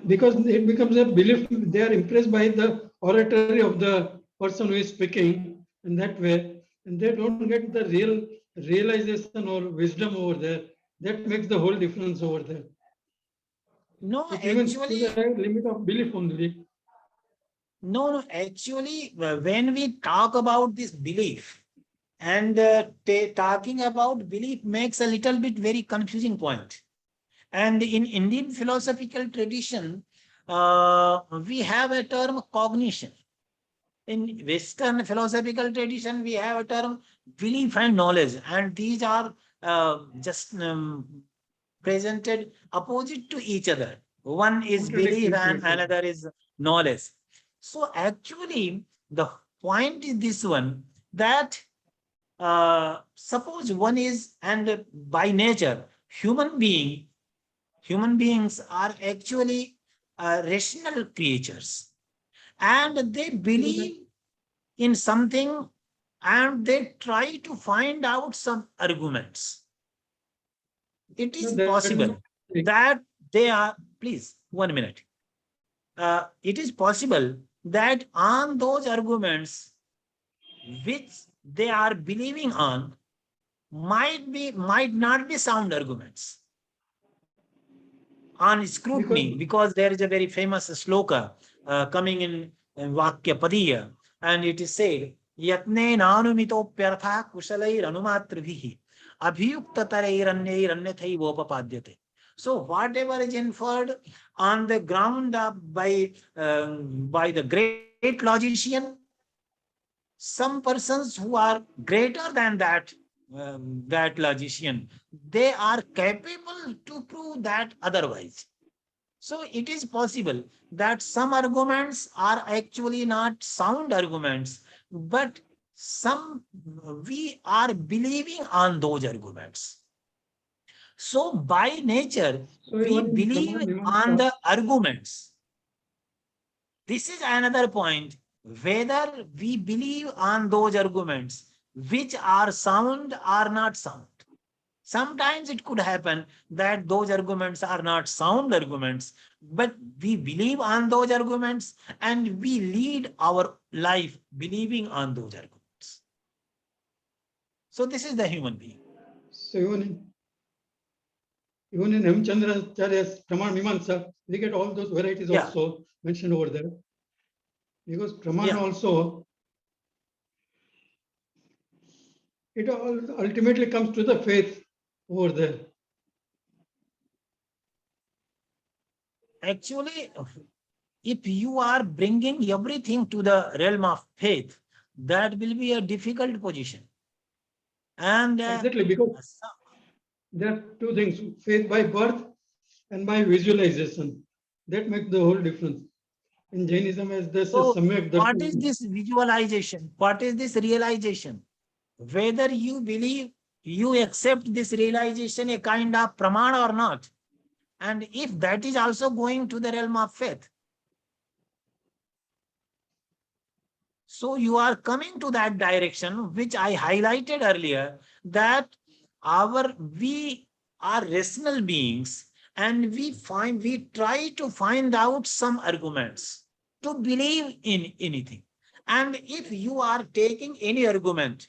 Because it becomes a belief, they are impressed by the oratory of the person who is speaking in that way, and they don't get the real realization or wisdom over there. That makes the whole difference over there. No, It remains to actually, the limit of belief only. no, actually, when we talk about this belief, and talking about belief makes a little bit very confusing point. And in Indian philosophical tradition, we have a term cognition. In Western philosophical tradition, we have a term belief and knowledge, and these are just presented opposite to each other. One is belief and another is knowledge. So actually, the point is this one, that suppose one is, and by nature, human beings are actually rational creatures, and they believe in something and they try to find out some arguments. It is possible that they are, please, 1 minute. It is possible that on those arguments which they are believing on might not be sound arguments. On scrutiny, because there is a very famous sloka coming in Vakya Padiya, and it is said, Yatne nanumitopyartha kusalair anumatrivihi abhiyuktatarairanyairanyathai vopapadyate. So whatever is inferred on the ground by the great logician, some persons who are greater than that logician, they are capable to prove that otherwise. So it is possible that some arguments are actually not sound arguments, but we are believing on those arguments. So by nature, we believe on the arguments. This is another point, whether we believe on those arguments which are sound or not sound. Sometimes it could happen that those arguments are not sound arguments, but we believe on those arguments and we lead our life believing on those arguments. So this is the human being. So even in Hemchandracharya's Praman Mīmāṁsa, we get all those varieties also mentioned over there. Because Praman also, it ultimately comes to the faith over there. Actually, if you are bringing everything to the realm of faith, that will be a difficult position. And exactly, because there are two things: faith by birth and by visualization. That makes the whole difference. In Jainism, as this so is Samyak Darshan. what is this visualization? What is this realization? Whether you believe, you accept this realization a kind of pramana or not. And if that is also going to the realm of faith. So you are coming to that direction, which I highlighted earlier, that we are rational beings and we try to find out some arguments to believe in anything. And if you are taking any argument,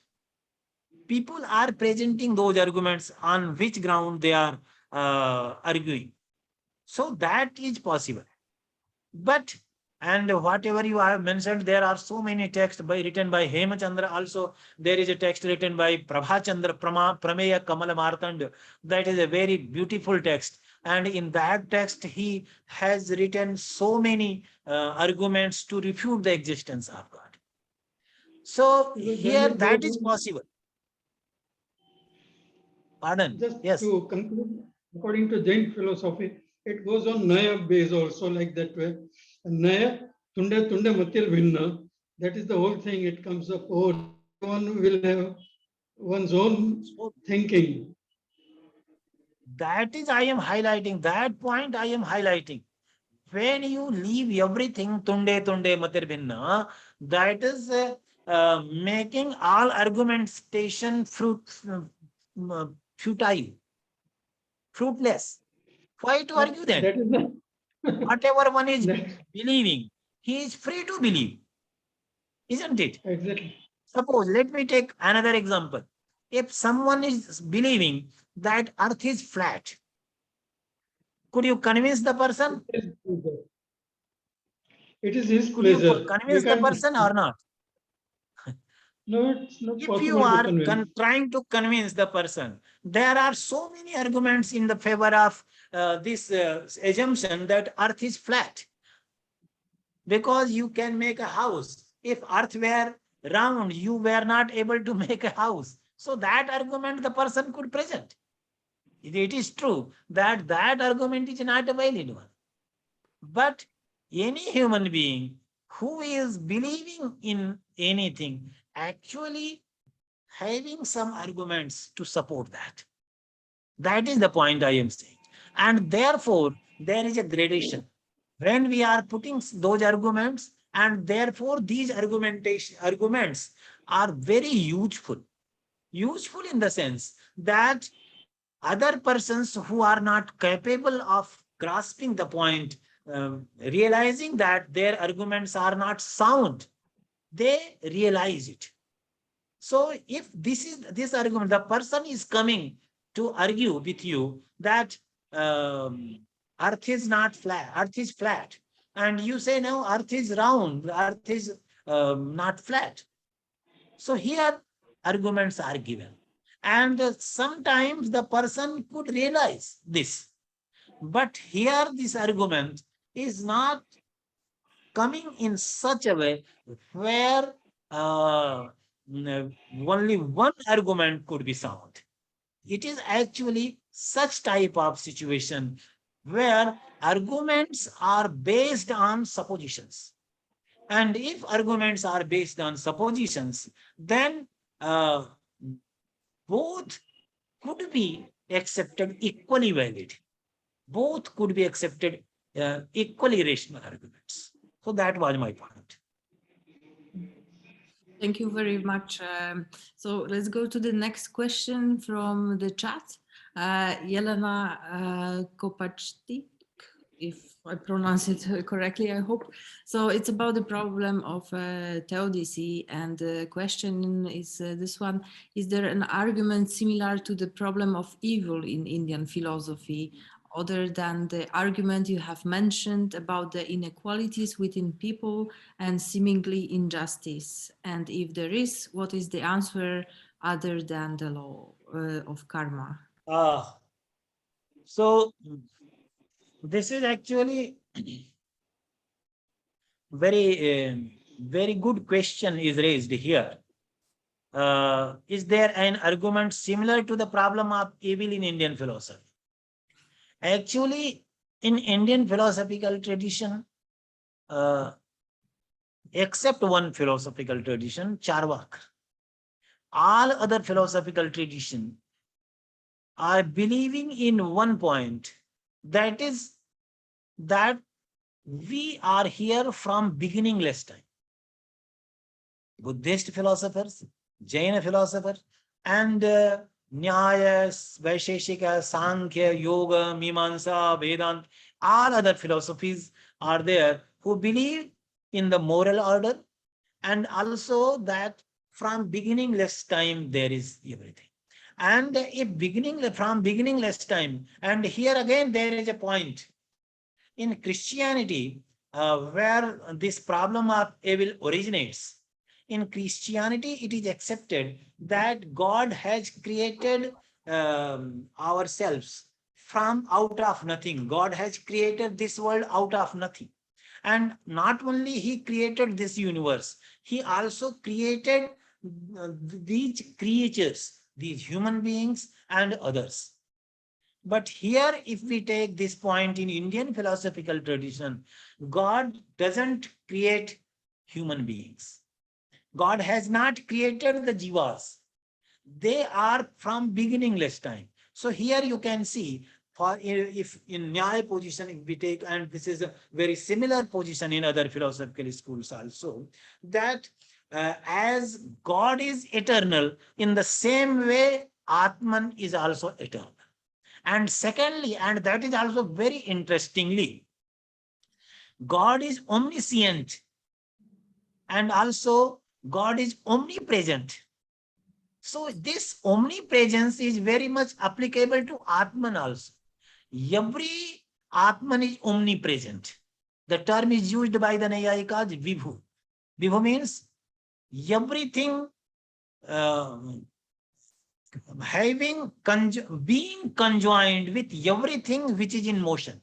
people are presenting those arguments on which ground they are arguing. So that is possible. But, and whatever you have mentioned, there are so many texts written by Hemachandra. Also, there is a text written by Prabhachandra Prameya Kamala Martand. That is a very beautiful text. And in that text, he has written so many arguments to refute the existence of God. So here that is possible. Pardon? Just yes. To conclude, according to Jain philosophy, it goes on Nyāya base also, like that way. And Nyāya, Tunde Tunde Matil Vinna, that is the whole thing. It comes up, one will have one's own thinking. That is, I am highlighting, that point I am highlighting. When you leave everything, Tunde Tunde Matir Vinna, that is making all argumentation futile, fruitless. Why to argue then? Whatever one is believing, he is free to believe. Isn't it? Exactly. Suppose, let me take another example. If someone is believing that earth is flat, could you convince the person? It is his Could pleasure. you convince the person or not? No, it's not possible. If you are to convince. trying to convince the person, there are so many arguments in the favor of this assumption that earth is flat. Because you can make a house. If earth were round, you were not able to make a house. So that argument the person could present. It is true that that argument is not a valid one. But any human being who is believing in anything actually having some arguments to support that. That is the point I am saying. And therefore, there is a gradation. When we are putting those arguments, and therefore these arguments are very useful. Useful in the sense that other persons who are not capable of grasping the point, realizing that their arguments are not sound, they realize it. So if this argument, the person is coming to argue with you that earth is not flat, earth is flat, and you say no, earth is round, earth is not flat. So here arguments are given. And sometimes the person could realize this. But here this argument is not coming in such a way where only one argument could be sound. It is actually such type of situation where arguments are based on suppositions. And if arguments are based on suppositions, then both could be accepted equally valid. Both could be accepted equally rational arguments. So that was my point. Thank you very much. So let's go to the next question from the chat. Jelena Kopachtik, if I pronounce it correctly, I hope. So it's about the problem of theodicy, and the question is this one: is there an argument similar to the problem of evil in Indian philosophy, other than the argument you have mentioned about the inequalities within people and seemingly injustice? And if there is, what is the answer other than the law of karma? So this is actually very good question is raised here. Is there an argument similar to the problem of evil in Indian philosophy? Actually, in Indian philosophical tradition, except one philosophical tradition, Cārvāka, all other philosophical traditions are believing in one point, that is that we are here from beginningless time. Buddhist philosophers, Jaina philosophers, and Nyāya Vaiśeṣika, Sāṅkhyas, Yoga, Mīmāṁsakas, Vedāntins, all other philosophies are there who believe in the moral order, and also that from beginningless time there is everything. And if from beginningless time, and here again there is a point in Christianity where this problem of evil originates. In Christianity, it is accepted that God has created ourselves from out of nothing. God has created this world out of nothing. And not only he created this universe, he also created these creatures, these human beings and others. But here, if we take this point in Indian philosophical tradition, God doesn't create human beings. God has not created the jivas. They are from beginningless time. So here you can see, for if in Nyāya position, if we take, and this is a very similar position in other philosophical schools also, that as God is eternal, in the same way, Atman is also eternal. And secondly, and that is also very interestingly, God is omniscient, and also God is omnipresent. So this omnipresence is very much applicable to Atman also. Every Atman is omnipresent. The term is used by the Nyāyikas, Vibhu. Vibhu means everything being conjoined with everything which is in motion.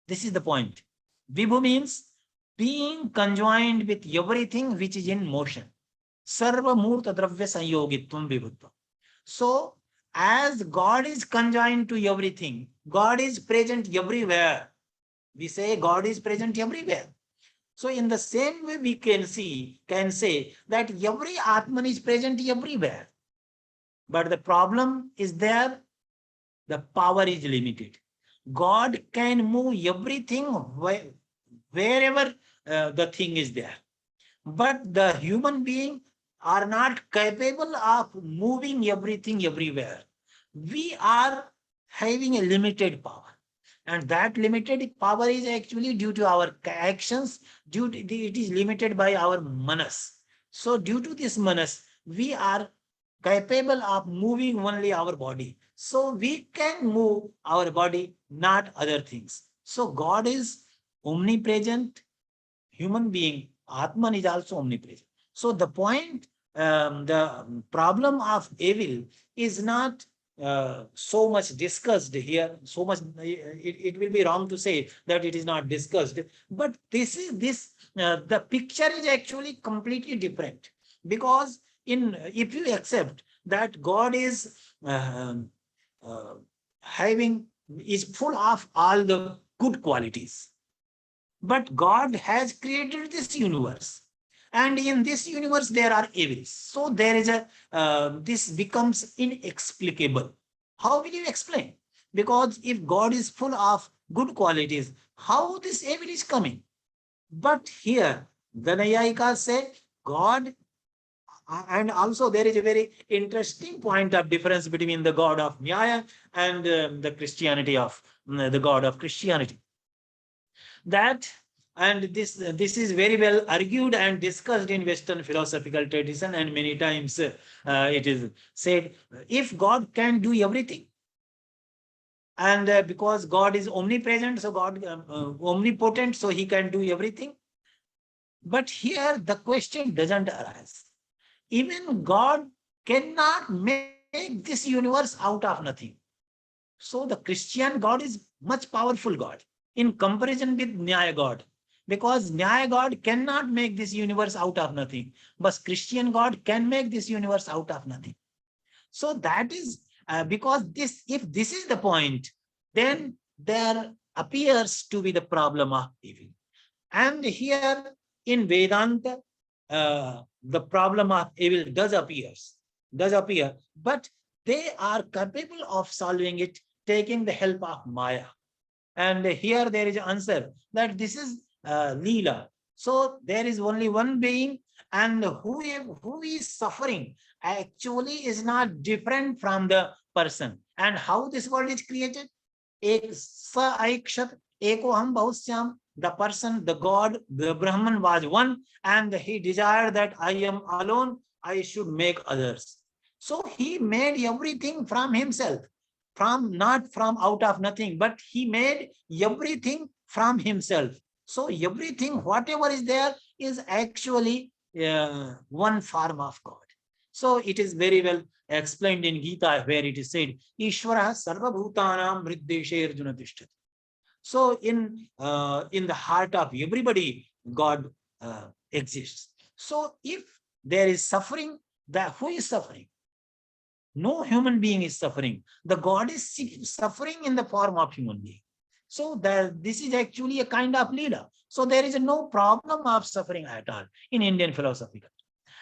This is the point. Vibhu means being conjoined with everything which is in motion. Sarva Murta Dravya Sanyogitvam Vibhutvam. So as God is conjoined to everything, God is present everywhere. We say God is present everywhere. So in the same way, we can say that every Atman is present everywhere. But the problem is there, the power is limited. God can move everything wherever the thing is there. But the human being are not capable of moving everything everywhere. We are having a limited power. And that limited power is actually due to our actions, it is limited by our manas. So due to this manas, we are capable of moving only our body. So we can move our body, not other things. So God is omnipresent, human being, Atman is also omnipresent. So the point, the problem of evil is not so much discussed here. So much, it will be wrong to say that it is not discussed. But the picture is actually completely different, because if you accept that God is is full of all the good qualities, but God has created this universe, and in this universe there are evils. So there is this becomes inexplicable. How will you explain? Because if God is full of good qualities, how this evil is coming? But here the Nyāyikas say God, and also there is a very interesting point of difference between the God of Nyāya and the Christianity of the God of Christianity. That, and this is very well argued and discussed in Western philosophical tradition, and many times it is said, if God can do everything, and because God is omnipresent, so God omnipotent, so he can do everything. But here the question doesn't arise. Even God cannot make this universe out of nothing. So the Christian God is much powerful God in comparison with Nyāya God, because Nyāya God cannot make this universe out of nothing, but Christian God can make this universe out of nothing. So that is because if this is the point, then there appears to be the problem of evil. And here in Vedanta, the problem of evil does appear, but they are capable of solving it, taking the help of Maya. And here there is an answer that this is Leela. So there is only one being, and who is suffering actually is not different from the person. And how this world is created? Ek sa aikshat ekoham bahusyam. The person, the God, the Brahman was one, and he desired that I am alone, I should make others. So he made everything from himself, not from out of nothing, but he made everything from himself. So everything, whatever is there, is actually one form of God. So it is very well explained in Gita, where it is said, Ishvara sarva bhutanam hriddeshe arjuna tishtati. So in the heart of everybody, God exists. So if there is suffering, who is suffering? No human being is suffering. The God is suffering in the form of human being. So this is actually a kind of leela. So there is no problem of suffering at all in Indian philosophy.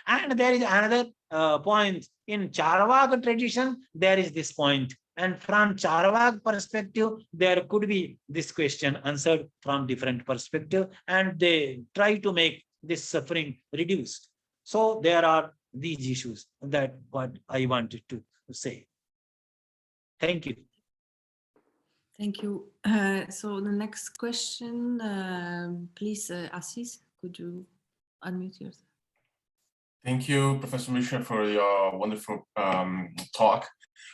And there is another point in Cārvāka tradition. There is this point. And from Cārvāka perspective, there could be this question answered from different perspective, and they try to make this suffering reduced. So there are these issues that what I wanted to say. Thank you. Thank you. So the next question, please, Assis, could you unmute yourself? Thank you, Professor Mishra, for your wonderful talk.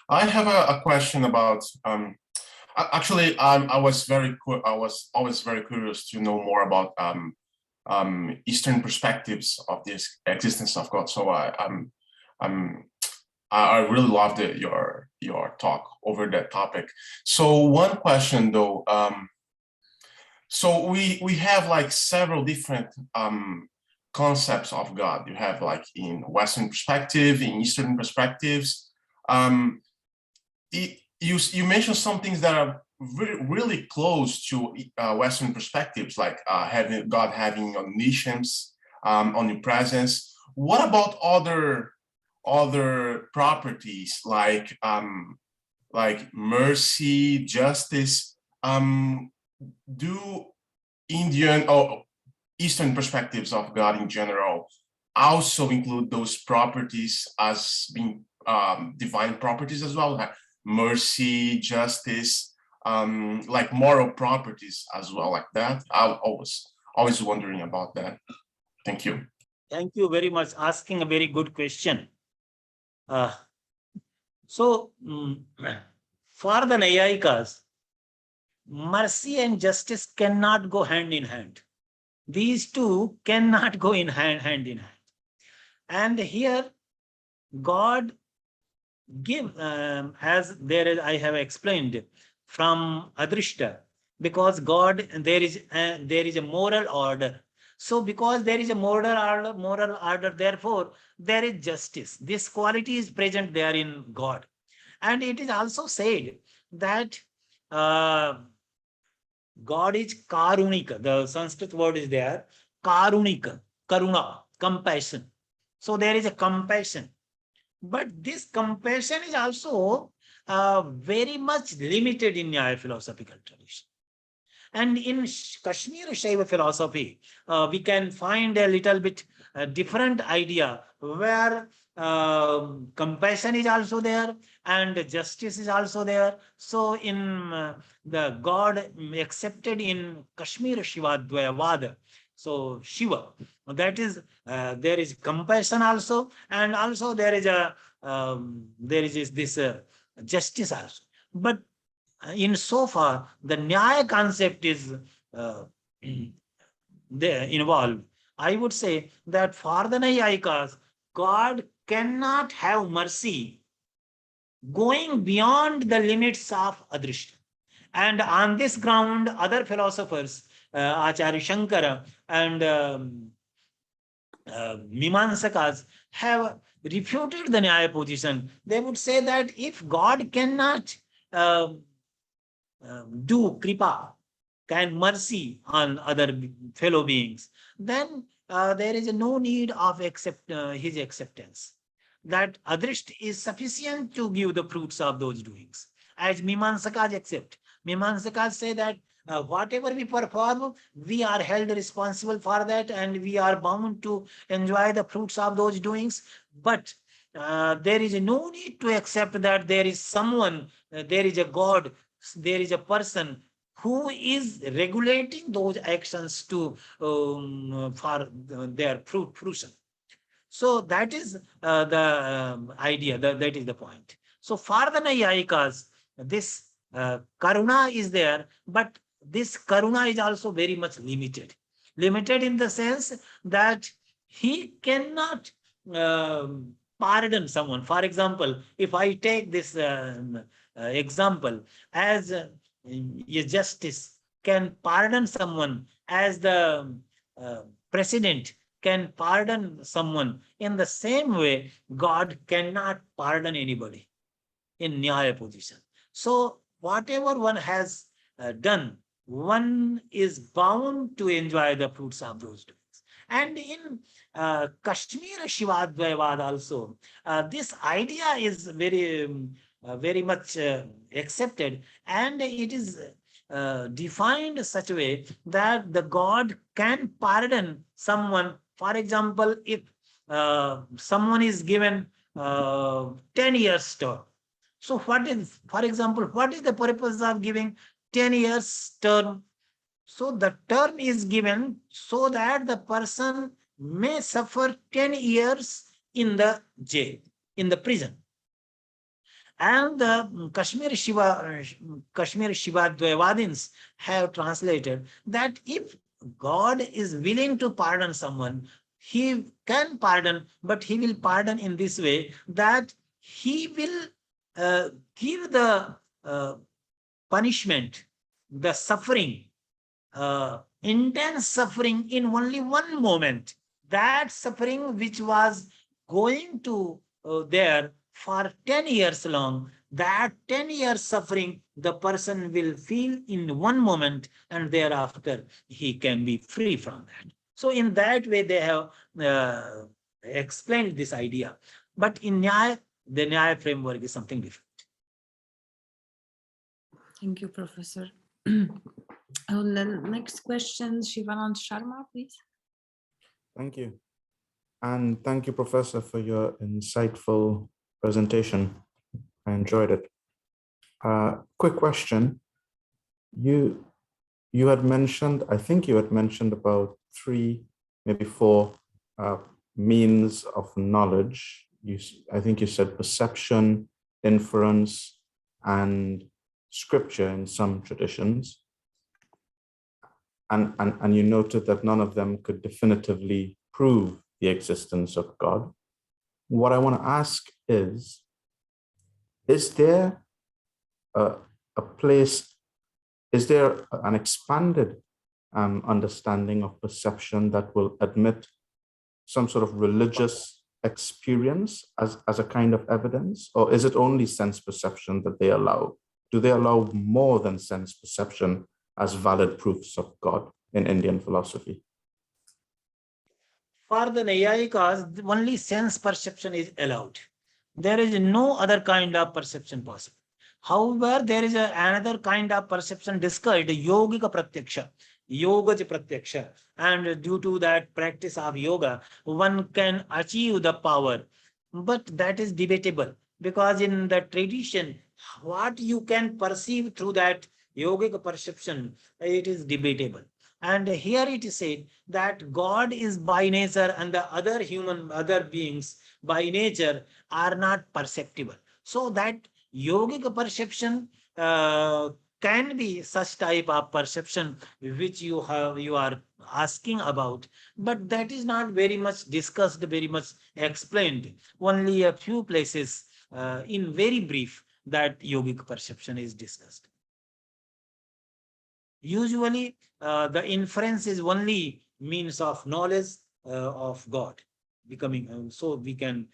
I have a question about. Actually, I was always very curious to know more about Eastern perspectives of this existence of God. So I really loved your talk over that topic. So one question though. So we have like several different concepts of God. You have like in Western perspective, in Eastern perspectives. You mentioned some things that are really close to Western perspectives, like God having omniscience, omnipresence. What about other properties like mercy, justice? Do Indian or Eastern perspectives of God in general also include those properties as being divine properties as well, like mercy, justice, like moral properties as well, like that? I'm always wondering about that. Thank you. Thank you very much. Asking a very good question. For the Nyayikas, mercy and justice cannot go hand in hand. These two cannot go in hand in hand. And here, God give, as I have explained, from Adrishta, because God, there is a moral order. So because there is a moral order, therefore there is justice. This quality is present there in God. And it is also said that God is Karunika. The Sanskrit word is there, Karunika, Karuna, compassion. So there is a compassion. But this compassion is also very much limited in Nyaya philosophical tradition. And in Kashmir Shaiva philosophy, we can find a little bit different idea where compassion is also there and justice is also there. So in the God accepted in Kashmir Shivadvayavada, so Shiva, that is, there is compassion also, and also there is this justice also. But in so far, the Nyaya concept is involved. I would say that for the Nyayikas, God cannot have mercy going beyond the limits of Adrishta. And on this ground, other philosophers, Acharya Shankara and Mīmāṁsakas, have refuted the Nyaya position. They would say that if God cannot do kripa, can mercy on other fellow beings, then there is no need of his acceptance. That Adrishta is sufficient to give the fruits of those doings. As Mīmāṁsakas accept. Mīmāṁsakas say that whatever we perform, we are held responsible for that and we are bound to enjoy the fruits of those doings. But there is no need to accept that there is someone, there is a God, there is a person who is regulating those actions to for their fruition. So that is the idea, that is the point. So for the Nyayikas, this karuna is there, but this karuna is also very much limited. Limited in the sense that he cannot pardon someone. For example, if I take this example, as a justice can pardon someone, as the president can pardon someone, in the same way, God cannot pardon anybody in Nyaya position. So whatever one has done, one is bound to enjoy the fruits of those doings. And in Kashmir Shivadvayavad also, this idea is very much accepted, and it is defined such a way that the God can pardon someone. For example, if someone is given 10 years term. So what is, for example, what is the purpose of giving 10 years term? So the term is given so that the person may suffer 10 years in the jail, in the prison. And the Kashmir Shivadvayavadins have translated that if God is willing to pardon someone, he can pardon, but he will pardon in this way that he will give the punishment, the suffering, intense suffering in only one moment. That suffering which was going to there for 10 years long, that 10 years suffering, the person will feel in one moment, and thereafter he can be free from that. So in that way, they have explained this idea. But in Nyāya, the Nyāya framework is something different. Thank you, Professor. Next question, Shivanand Sharma, please. Thank you. And thank you, Professor, for your insightful presentation. I enjoyed it. Quick question. You had mentioned, I think you had mentioned about 3, maybe 4 means of knowledge. I think you said perception, inference, and scripture in some traditions. And you noted that none of them could definitively prove the existence of God. What I want to ask is there a place, is there an expanded understanding of perception that will admit some sort of religious experience as a kind of evidence? Or is it only sense perception that they allow? Do they allow more than sense perception as valid proofs of God in Indian philosophy? For the Naiyayikas, only sense perception is allowed. There is no other kind of perception possible. However, there is another kind of perception described, yogika pratyaksha, yogaja pratyaksha. And due to that practice of yoga, one can achieve the power. But that is debatable, because in the tradition, what you can perceive through that yogic perception, it is debatable. And here it is said that God is by nature, and the other beings by nature are not perceptible. So that yogic perception can be such type of perception which you are asking about, but that is not very much discussed, very much explained. Only a few places in very brief that yogic perception is discussed. Usually, the inference is only means of knowledge of God, becoming so we can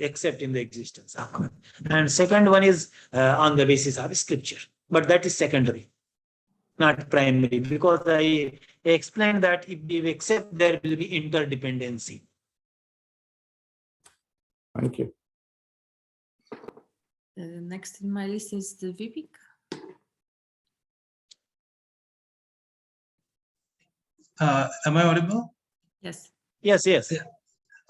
accept in the existence of God. And second one is on the basis of scripture, but that is secondary, not primary, because I explained that if we accept, there will be interdependency. Thank you. Next in my list is the Vivek. Am I audible? Yes. Yes, yes. Yeah.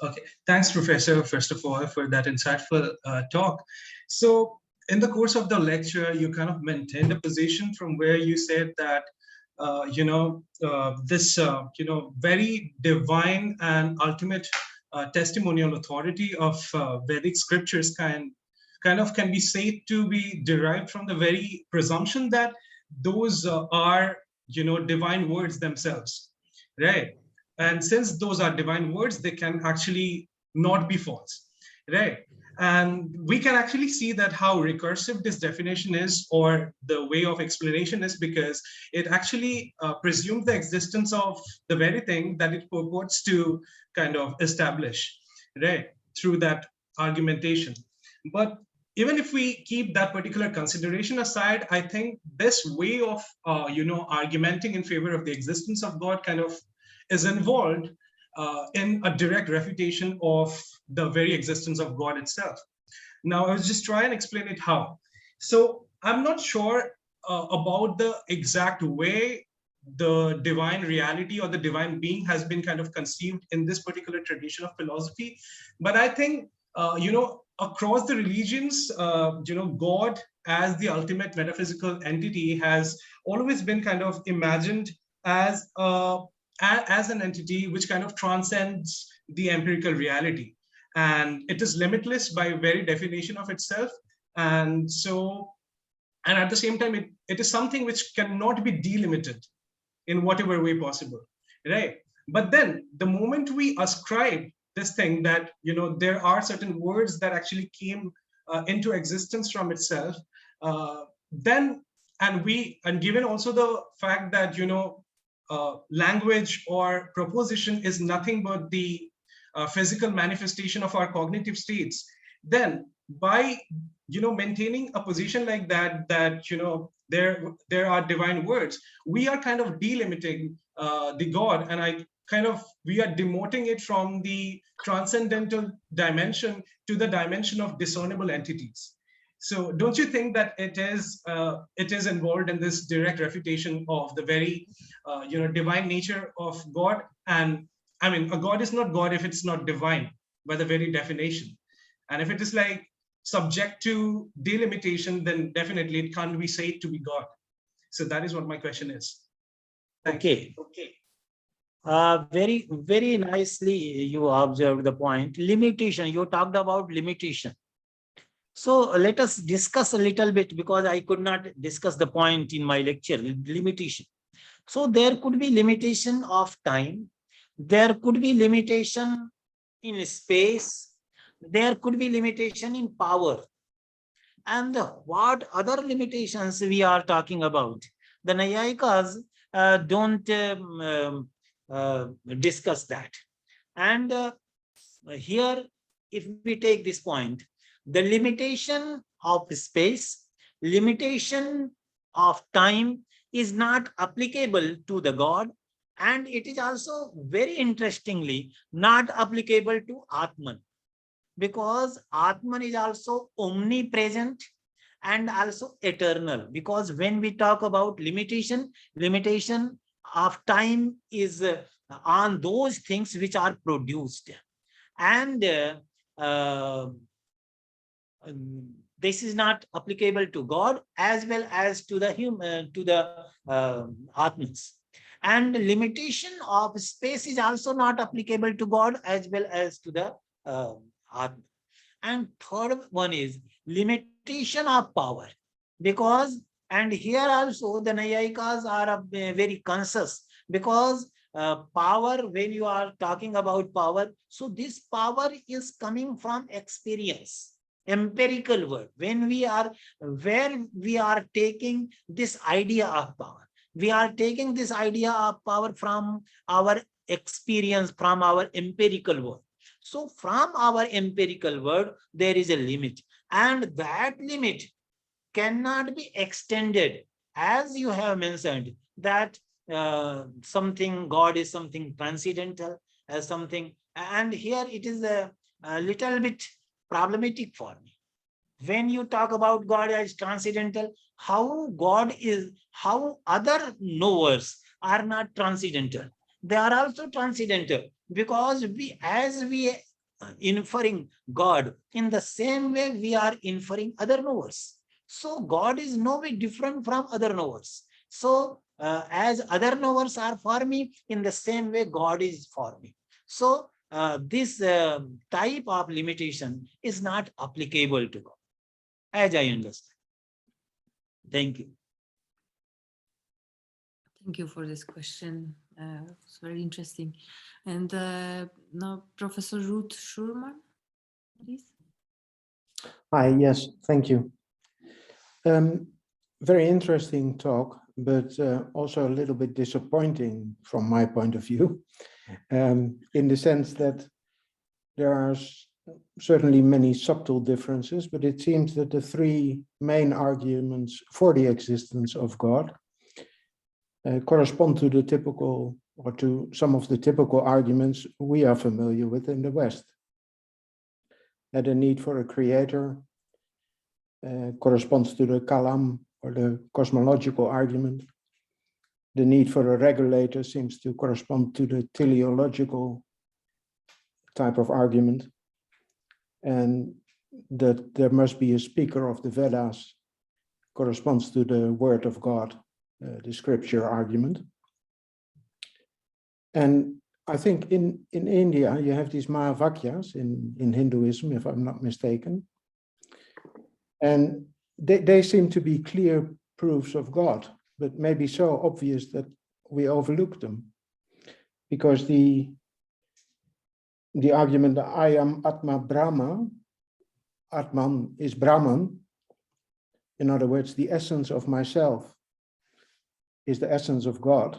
Okay. Thanks, Professor, first of all, for that insightful talk. So in the course of the lecture, you kind of maintained a position from where you said that, this, very divine and ultimate testimonial authority of Vedic scriptures kind of can be said to be derived from the very presumption that those are, divine words themselves. Right. And since those are divine words, they can actually not be false. Right. And we can actually see that how recursive this definition is, or the way of explanation is, because it actually presumes the existence of the very thing that it purports to kind of establish, right, through that argumentation. But even if we keep that particular consideration aside, I think this way of, argumenting in favor of the existence of God kind of is involved in a direct refutation of the very existence of God itself. Now, I was just trying to explain it how. So I'm not sure about the exact way the divine reality or the divine being has been kind of conceived in this particular tradition of philosophy. But I think, across the religions, God as the ultimate metaphysical entity has always been kind of imagined as an entity which kind of transcends the empirical reality. And it is limitless by very definition of itself. And at the same time, it is something which cannot be delimited in whatever way possible, right? But then the moment we ascribe this thing that, there are certain words that actually came into existence from itself, then, and given also the fact that, language or proposition is nothing but the physical manifestation of our cognitive states, then by maintaining a position like that, there are divine words, we are kind of delimiting the God, and we are demoting it from the transcendental dimension to the dimension of discernible entities. So don't you think that it is involved in this direct refutation of the very divine nature of God? And I mean, a God is not God if it's not divine by the very definition. And if it is like subject to delimitation, then definitely it can't be said to be God. So that is what my question is. Thank you. Okay. Very, very nicely you observed the point. Limitation, you talked about limitation. So let us discuss a little bit, because I could not discuss the point in my lecture, limitation. So there could be limitation of time. There could be limitation in space. There could be limitation in power. And what other limitations we are talking about? The Nyāyikas don't discuss that. And here, if we take this point, the limitation of space, limitation of time is not applicable to the God, and it is also very interestingly not applicable to Atman, because Atman is also omnipresent and also eternal. Because when we talk about limitation of time is on those things which are produced, and this is not applicable to God as well as to the human, to the Atmans. And limitation of space is also not applicable to God as well as to the Atman. And third one is limitation of power, because, and here also the Nyāyikas are very conscious, because power, when you are talking about power, so this power is coming from experience, empirical word. When we are, where we are taking this idea of power, we are taking this idea of power from our experience, from our empirical word. So from our empirical word, there is a limit, and that limit cannot be extended, as you have mentioned, that something, God is something transcendental, as something, and here it is a little bit problematic for me. When you talk about God as transcendental, how God is, how other knowers are not transcendental? They are also transcendental, because we, as we inferring God, in the same way we are inferring other knowers. So God is no way different from other knowers. So as other knowers are for me, in the same way God is for me. So this type of limitation is not applicable to God, as I understand. Thank you. Thank you for this question. It's very interesting. And now Professor Ruth Schurman, please. Hi, yes, thank you. Very interesting talk, but also a little bit disappointing from my point of view, in the sense that there are certainly many subtle differences, but it seems that the three main arguments for the existence of God correspond to the typical, or to some of the typical arguments we are familiar with in the West. And the need for a creator corresponds to the kalam, or the cosmological argument. The need for a regulator seems to correspond to the teleological type of argument. And that there must be a speaker of the Vedas corresponds to the word of God, the scripture argument. And I think in India, you have these Mahavakyas in Hinduism, if I'm not mistaken. And they seem to be clear proofs of God, but maybe so obvious that we overlook them. Because the argument that I am Atma Brahma, Atman is Brahman. In other words, the essence of myself is the essence of God.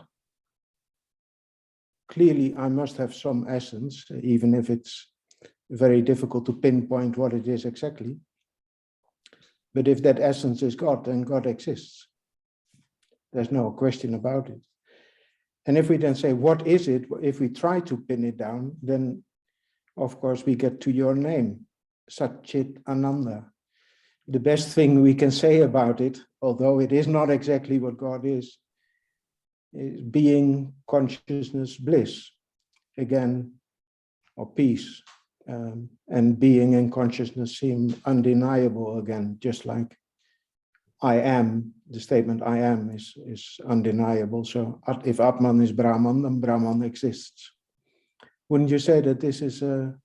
Clearly, I must have some essence, even if it's very difficult to pinpoint what it is exactly. But if that essence is God, then God exists. There's no question about it. And if we then say, what is it? If we try to pin it down, then of course we get to your name, Sachchidananda. The best thing we can say about it, although it is not exactly what God is being, consciousness, bliss, again, or peace. And being and consciousness seem undeniable again, just like I am, the statement I am is undeniable. So if Atman is Brahman, then Brahman exists. Wouldn't you say that this is a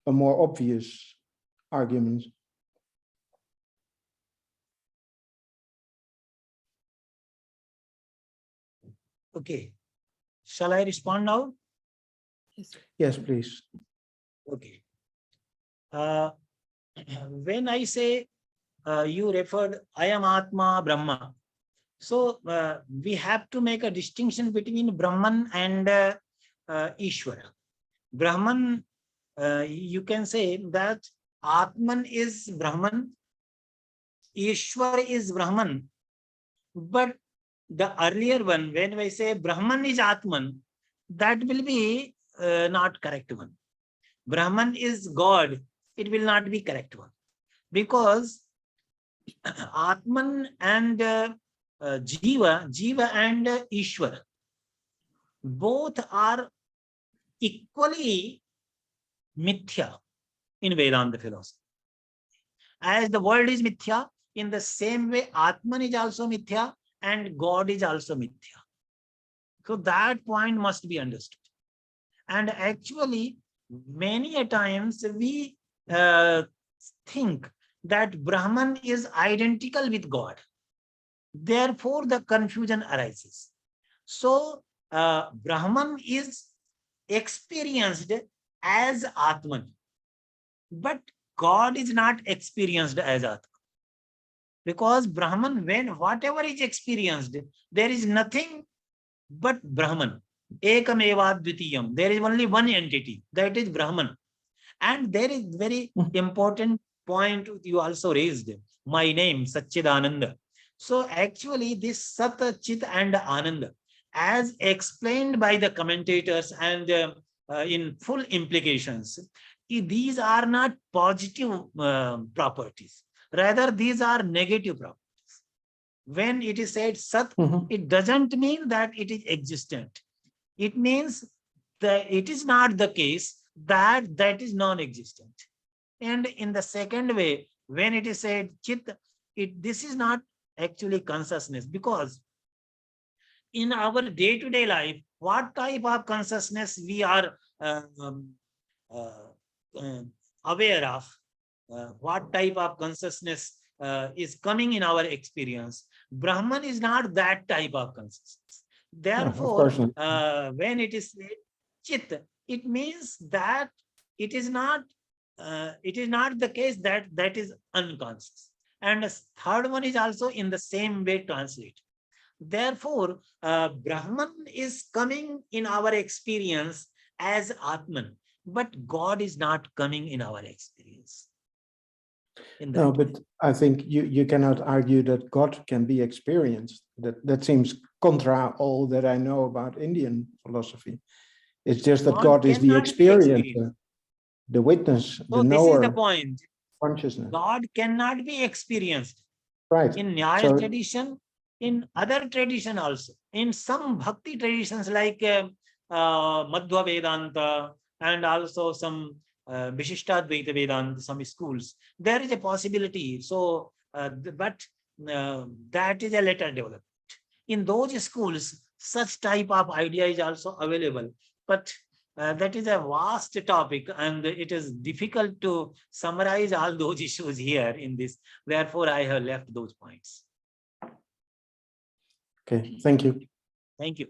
more obvious argument? Okay. Shall I respond now? Yes, please. Okay. When I say you referred, I am Atma, Brahma. So we have to make a distinction between Brahman and Ishvara. Brahman, you can say that Atman is Brahman, Ishvara is Brahman. But the earlier one, when I say Brahman is Atman, that will be not correct one. Brahman is God, it will not be correct one. Because Atman and Jiva and Ishvara, both are equally mithya in Vedanta philosophy. As the world is mithya, in the same way Atman is also mithya and God is also mithya. So that point must be understood. And actually, many a times we think that Brahman is identical with God. Therefore, the confusion arises. So, Brahman is experienced as Atman, but God is not experienced as Atman. Because Brahman, when whatever is experienced, there is nothing but Brahman. Ekameva dvitiyam. There is only one entity, that is Brahman. And there is very important point you also raised, my name, Sachchidananda. So actually this Sat, Chit and Ananda, as explained by the commentators and in full implications, these are not positive properties. Rather, these are negative properties. When it is said Sat, it doesn't mean that it is existent. It means that it is not the case that that is non-existent. And in the second way, when it is said Chit, this is not actually consciousness, because in our day-to-day life, what type of consciousness we are aware of, what type of consciousness is coming in our experience. Brahman is not that type of consciousness. Therefore, when it is said Chit, it means that it is not the case that that is unconscious. And the third one is also in the same way translated. Therefore, Brahman is coming in our experience as Atman, but God is not coming in our experience. No, but I think you cannot argue that God can be experienced. That seems contra all that I know about Indian philosophy. It's just that God is the experiencer, the witness, the knower. This is the point. Consciousness. God cannot be experienced. Right. In Nyāya tradition, in other tradition also, in some bhakti traditions like Madhva Vedanta and also some Vishishtadvaita Vedanta, some schools, there is a possibility. So, but that is a later development. In those schools, such type of idea is also available. But that is a vast topic and it is difficult to summarize all those issues here in this. Therefore, I have left those points. Okay, thank you. Thank you.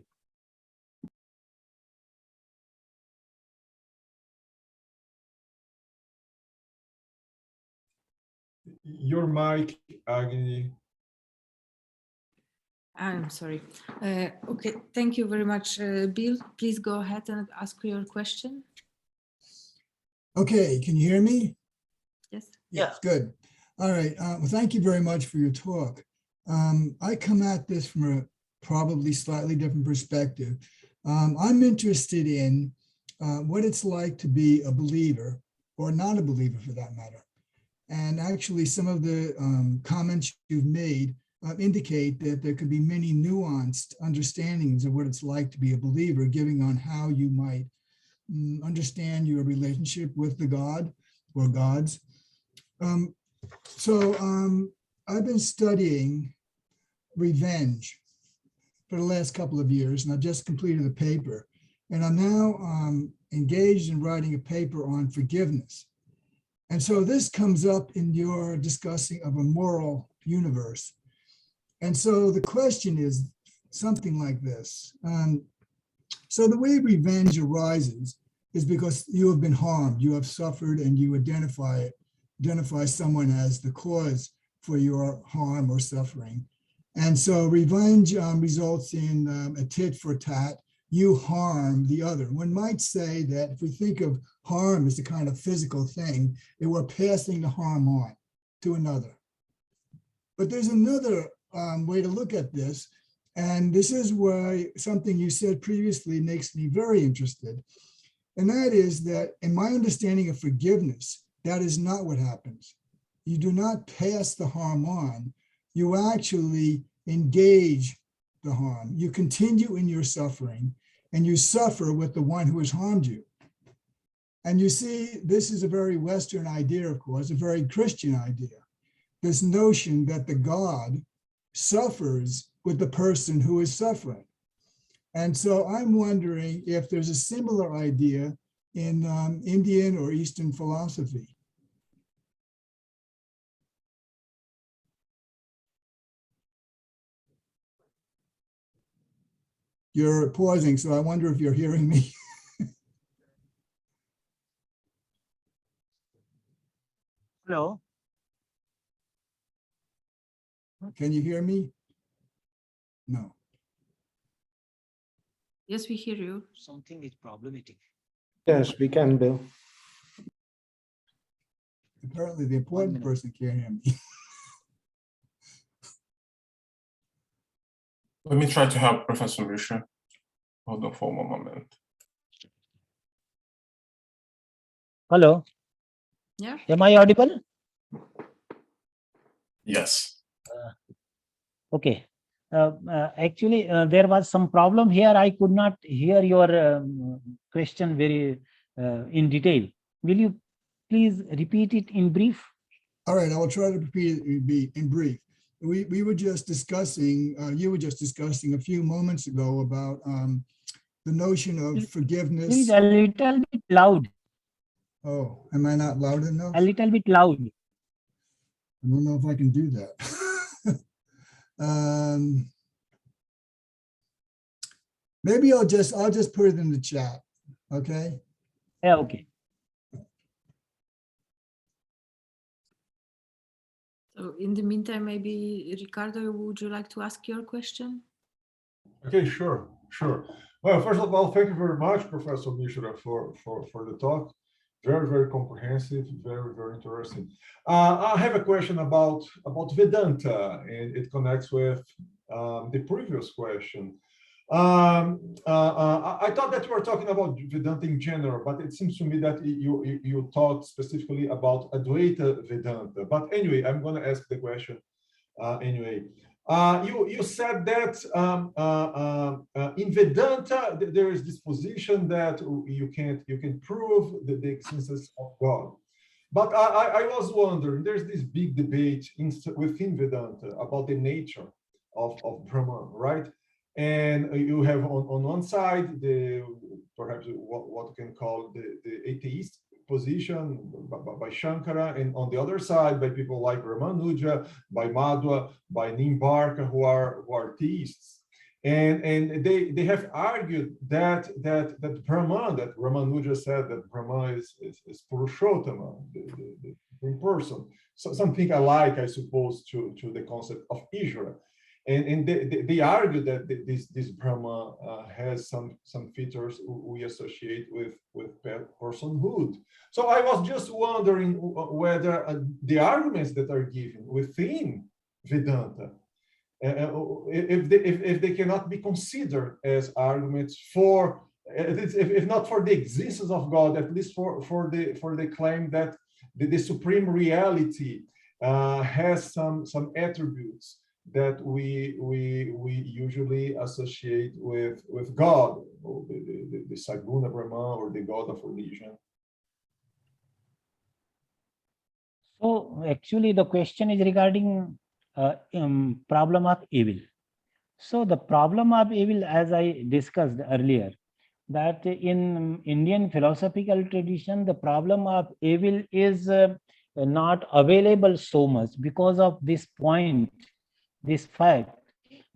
Your mic, Agni. I'm sorry. Okay, thank you very much, Bill. Please go ahead and ask your question. Okay, can you hear me? Yes. Yeah. Good. All right. Well, thank you very much for your talk. I come at this from a probably slightly different perspective. I'm interested in what it's like to be a believer or not a believer for that matter. And actually, some of the comments you've made indicate that there could be many nuanced understandings of what it's like to be a believer, giving on how you might understand your relationship with the God or gods. I've been studying revenge for the last couple of years, and I've just completed a paper. And I'm now engaged in writing a paper on forgiveness. And so this comes up in your discussing of a moral universe. And so the question is something like this. So the way revenge arises is because you have been harmed, you have suffered, and you identify someone as the cause for your harm or suffering. And so revenge results in a tit for tat. You harm the other. One might say that if we think of harm as a kind of physical thing, that we're passing the harm on to another. But there's another way to look at this. And this is why something you said previously makes me very interested. And that is that in my understanding of forgiveness, that is not what happens. You do not pass the harm on. You actually engage the harm. You continue in your suffering and you suffer with the one who has harmed you. And you see, this is a very Western idea, of course, a very Christian idea. This notion that the God suffers with the person who is suffering. And so I'm wondering if there's a similar idea in Indian or Eastern philosophy. You're pausing, so I wonder if you're hearing me. Hello. Can you hear me? No. Yes, we hear you. Something is problematic. Yes, we can, Bill. Apparently the important person can't hear me. Let me try to help Professor Mishra. Hold on for one moment. Hello. Yeah. Am I audible? Yes. Okay. Actually, there was some problem here. I could not hear your question very in detail. Will you please repeat it in brief? All right, I will try to repeat it in brief. We were just discussing, you were just discussing a few moments ago about the notion of forgiveness. Please a little bit loud. Oh, am I not loud enough? A little bit loud. I don't know if I can do that. Maybe I'll just put it in the chat. Okay. Yeah, okay. So in the meantime, maybe Ricardo, would you like to ask your question? Okay, sure. Well, first of all, thank you very much, Professor Mishra, for the talk. Very, very comprehensive, very, very interesting. I have a question about Vedanta, and it connects with the previous question. I thought that you were talking about Vedanta in general, but it seems to me that you talked specifically about Advaita Vedanta. But anyway, I'm going to ask the question anyway. You said that in Vedanta there is this position that you can prove the existence of God. But I was wondering, there's this big debate within Vedanta about the nature of Brahman, right? And you have on one side perhaps what you can call the atheist position by Shankara, and on the other side by people like Ramanuja, by Madhva, by Nimbarka, who are theists, and they have argued that Brahman, that Ramanuja said that Brahman is Purushottama, the person, so something alike, I suppose, to the concept of Ishvara. And they argue that this Brahma has some features we associate with personhood. So I was just wondering whether the arguments that are given within Vedanta, if they cannot be considered as arguments for, if not for the existence of God, at least for the claim that the supreme reality has some attributes that we usually associate with God, or the Saguna Brahma, or the God of religion. So actually the question is regarding problem of evil. So the problem of evil, as I discussed earlier, that in Indian philosophical tradition, the problem of evil is not available so much because of this point, this fact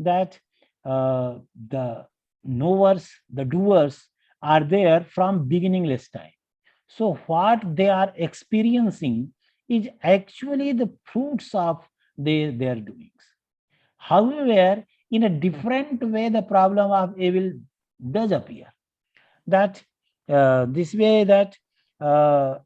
that the knowers, the doers are there from beginningless time. So what they are experiencing is actually the fruits of their doings. However, in a different way, the problem of evil does appear. That this way that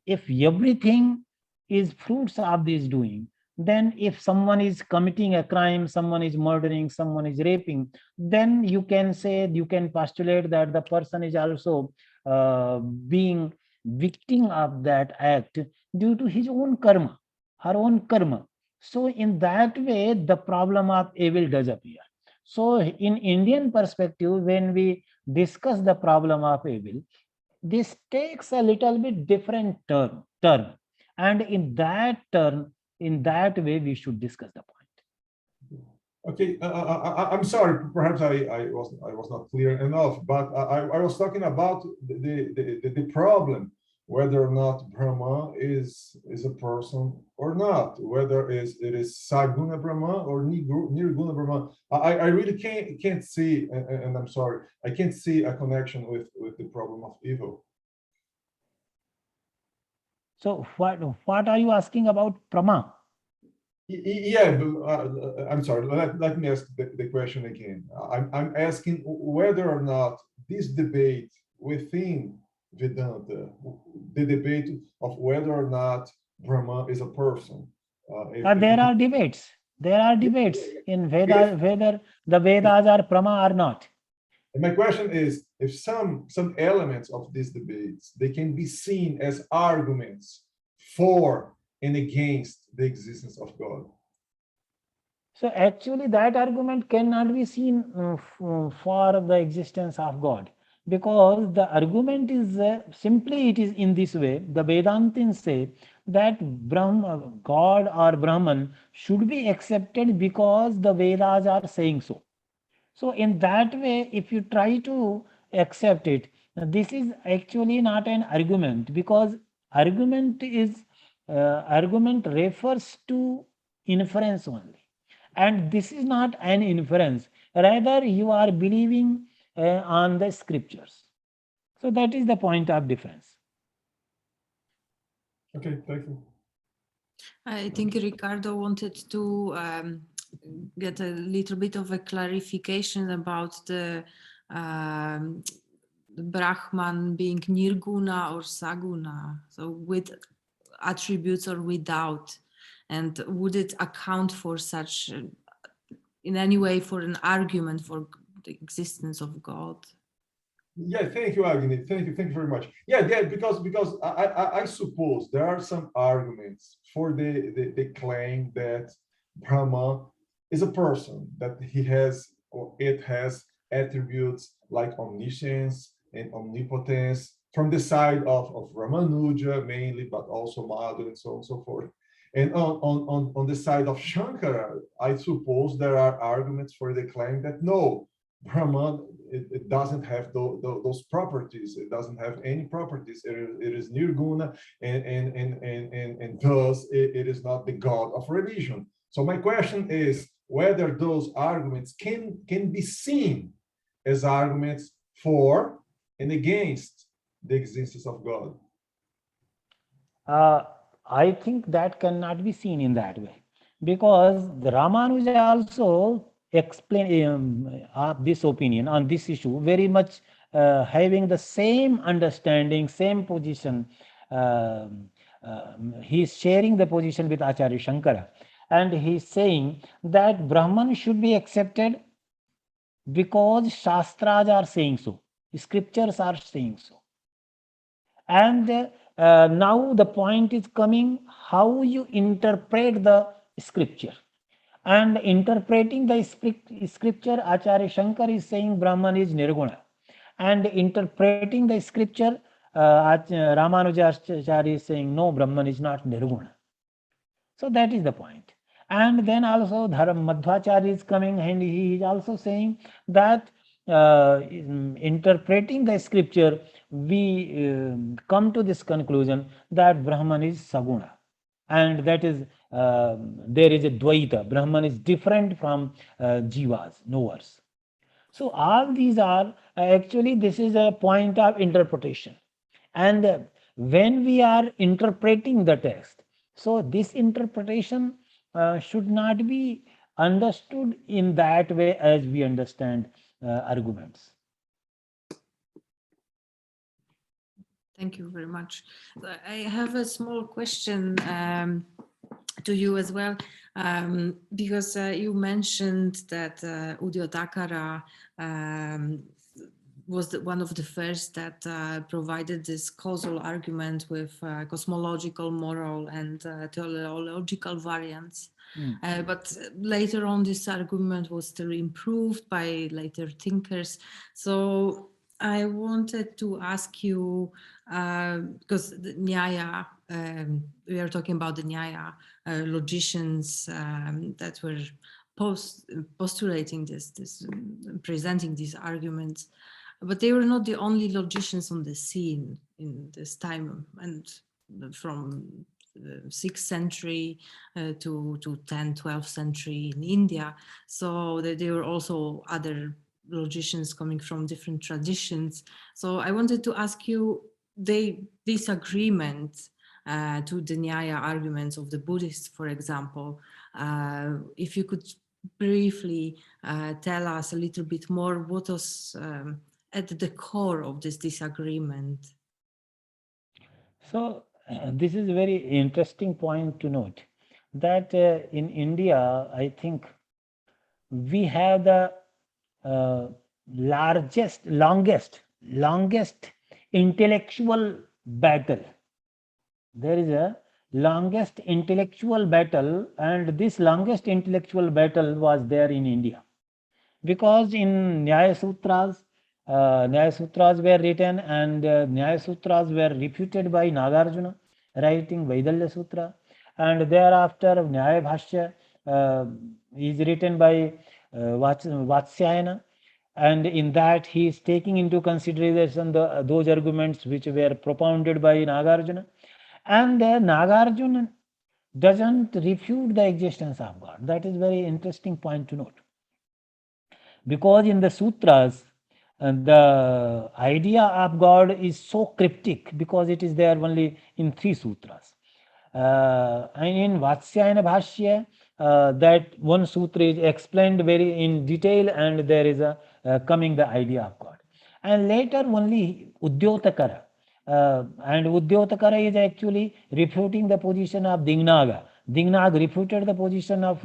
if everything is fruits of this doing, then if someone is committing a crime, someone is murdering, someone is raping, then you can say, you can postulate that the person is also being victim of that act due to his own karma, her own karma. So in that way, the problem of evil does appear. So in Indian perspective, when we discuss the problem of evil, this takes a little bit different turn. And in that turn, in that way, we should discuss the point. Okay, I'm sorry. Perhaps I was not clear enough, but I was talking about the problem, whether or not Brahma is a person or not, whether it is Saguna Brahma or Nirguna Brahma. I really can't see, and I'm sorry, I can't see a connection with the problem of evil. So what are you asking about Brahma? Yeah, I'm sorry. Let me ask the question again. I'm asking whether or not this debate within Vedanta, the debate of whether or not Brahma is a person. There are debates. There are debates in Vedas whether the Vedas are Brahma or not. And my question is, if some elements of these debates, they can be seen as arguments for and against the existence of God. So actually that argument cannot be seen for the existence of God, because the argument is simply, it is in this way. The Vedantins say that Brahma, God or Brahman should be accepted because the Vedas are saying so. So in that way, if you try to accept it, this is actually not an argument, because argument refers to inference only, and this is not an inference. Rather, you are believing on the scriptures. So that is the point of difference. Okay, thank you. I think Ricardo wanted to get a little bit of a clarification about the Brahman being Nirguna or Saguna, so with attributes or without, and would it account for such, in any way, for an argument for the existence of God? Yeah, thank you, Agni. Thank you very much. Yeah, because I suppose there are some arguments for the claim that Brahma is a person, that he has or it has attributes like omniscience and omnipotence from the side of Ramanuja mainly, but also Madhu and so on and so forth. And on the side of Shankara, I suppose there are arguments for the claim that no, Brahman, it doesn't have those properties. It doesn't have any properties. It is nirguna, and thus it is not the God of religion. So my question is whether those arguments can be seen as arguments for and against the existence of God. I think that cannot be seen in that way, because the Ramanuja also explain this opinion on this issue, very much having the same understanding, same position. He's sharing the position with Acharya Shankara, and he's saying that Brahman should be accepted because Shastras are saying so, scriptures are saying so. And now the point is coming, how you interpret the scripture. And interpreting the scripture, Acharya Shankar is saying Brahman is Nirguna. And interpreting the scripture, Ramanujacharya is saying no, Brahman is not Nirguna. So that is the point. And then also Madhvacharya is coming, and he is also saying that interpreting the scripture, we come to this conclusion that Brahman is Saguna. And that is, there is a Dvaita. Brahman is different from Jivas, knowers. So all these are, actually this is a point of interpretation. And when we are interpreting the text, so this interpretation should not be understood in that way as we understand arguments. Thank you very much. I have a small question to you as well, because you mentioned that Udyotakara was one of the first that provided this causal argument with cosmological, moral, and teleological variants. But later on, this argument was still improved by later thinkers. So I wanted to ask you, because the Nyaya, we are talking about the Nyaya logicians that were postulating this, presenting these arguments, but they were not the only logicians on the scene in this time, and from the 6th century to 10th, 12th century in India. So there were also other logicians coming from different traditions. So I wanted to ask you, this agreement to the Nyaya arguments of the Buddhists, for example, if you could briefly tell us a little bit more what was at the core of this disagreement. So this is a very interesting point to note, that in India, I think we have the longest intellectual battle. There is a longest intellectual battle, and this longest intellectual battle was there in India, because in Nyaya Sutras were written, and Nyaya Sutras were refuted by Nagarjuna, writing Vaidalya Sutra, and thereafter Nyāya Vaiśeṣika is written by Vatsyayana, and in that he is taking into consideration those arguments which were propounded by Nagarjuna. And Nagarjuna doesn't refute the existence of God. That is very interesting point to note, because in the sutras, the idea of God is so cryptic, because it is there only in 3 sutras. And in Vatsyayana Bhashya, that one sutra is explained very in detail, and there is a coming the idea of God. And later only Udyotakara, and Udyotakara is actually refuting the position of Dignaga. Dignaga refuted the position of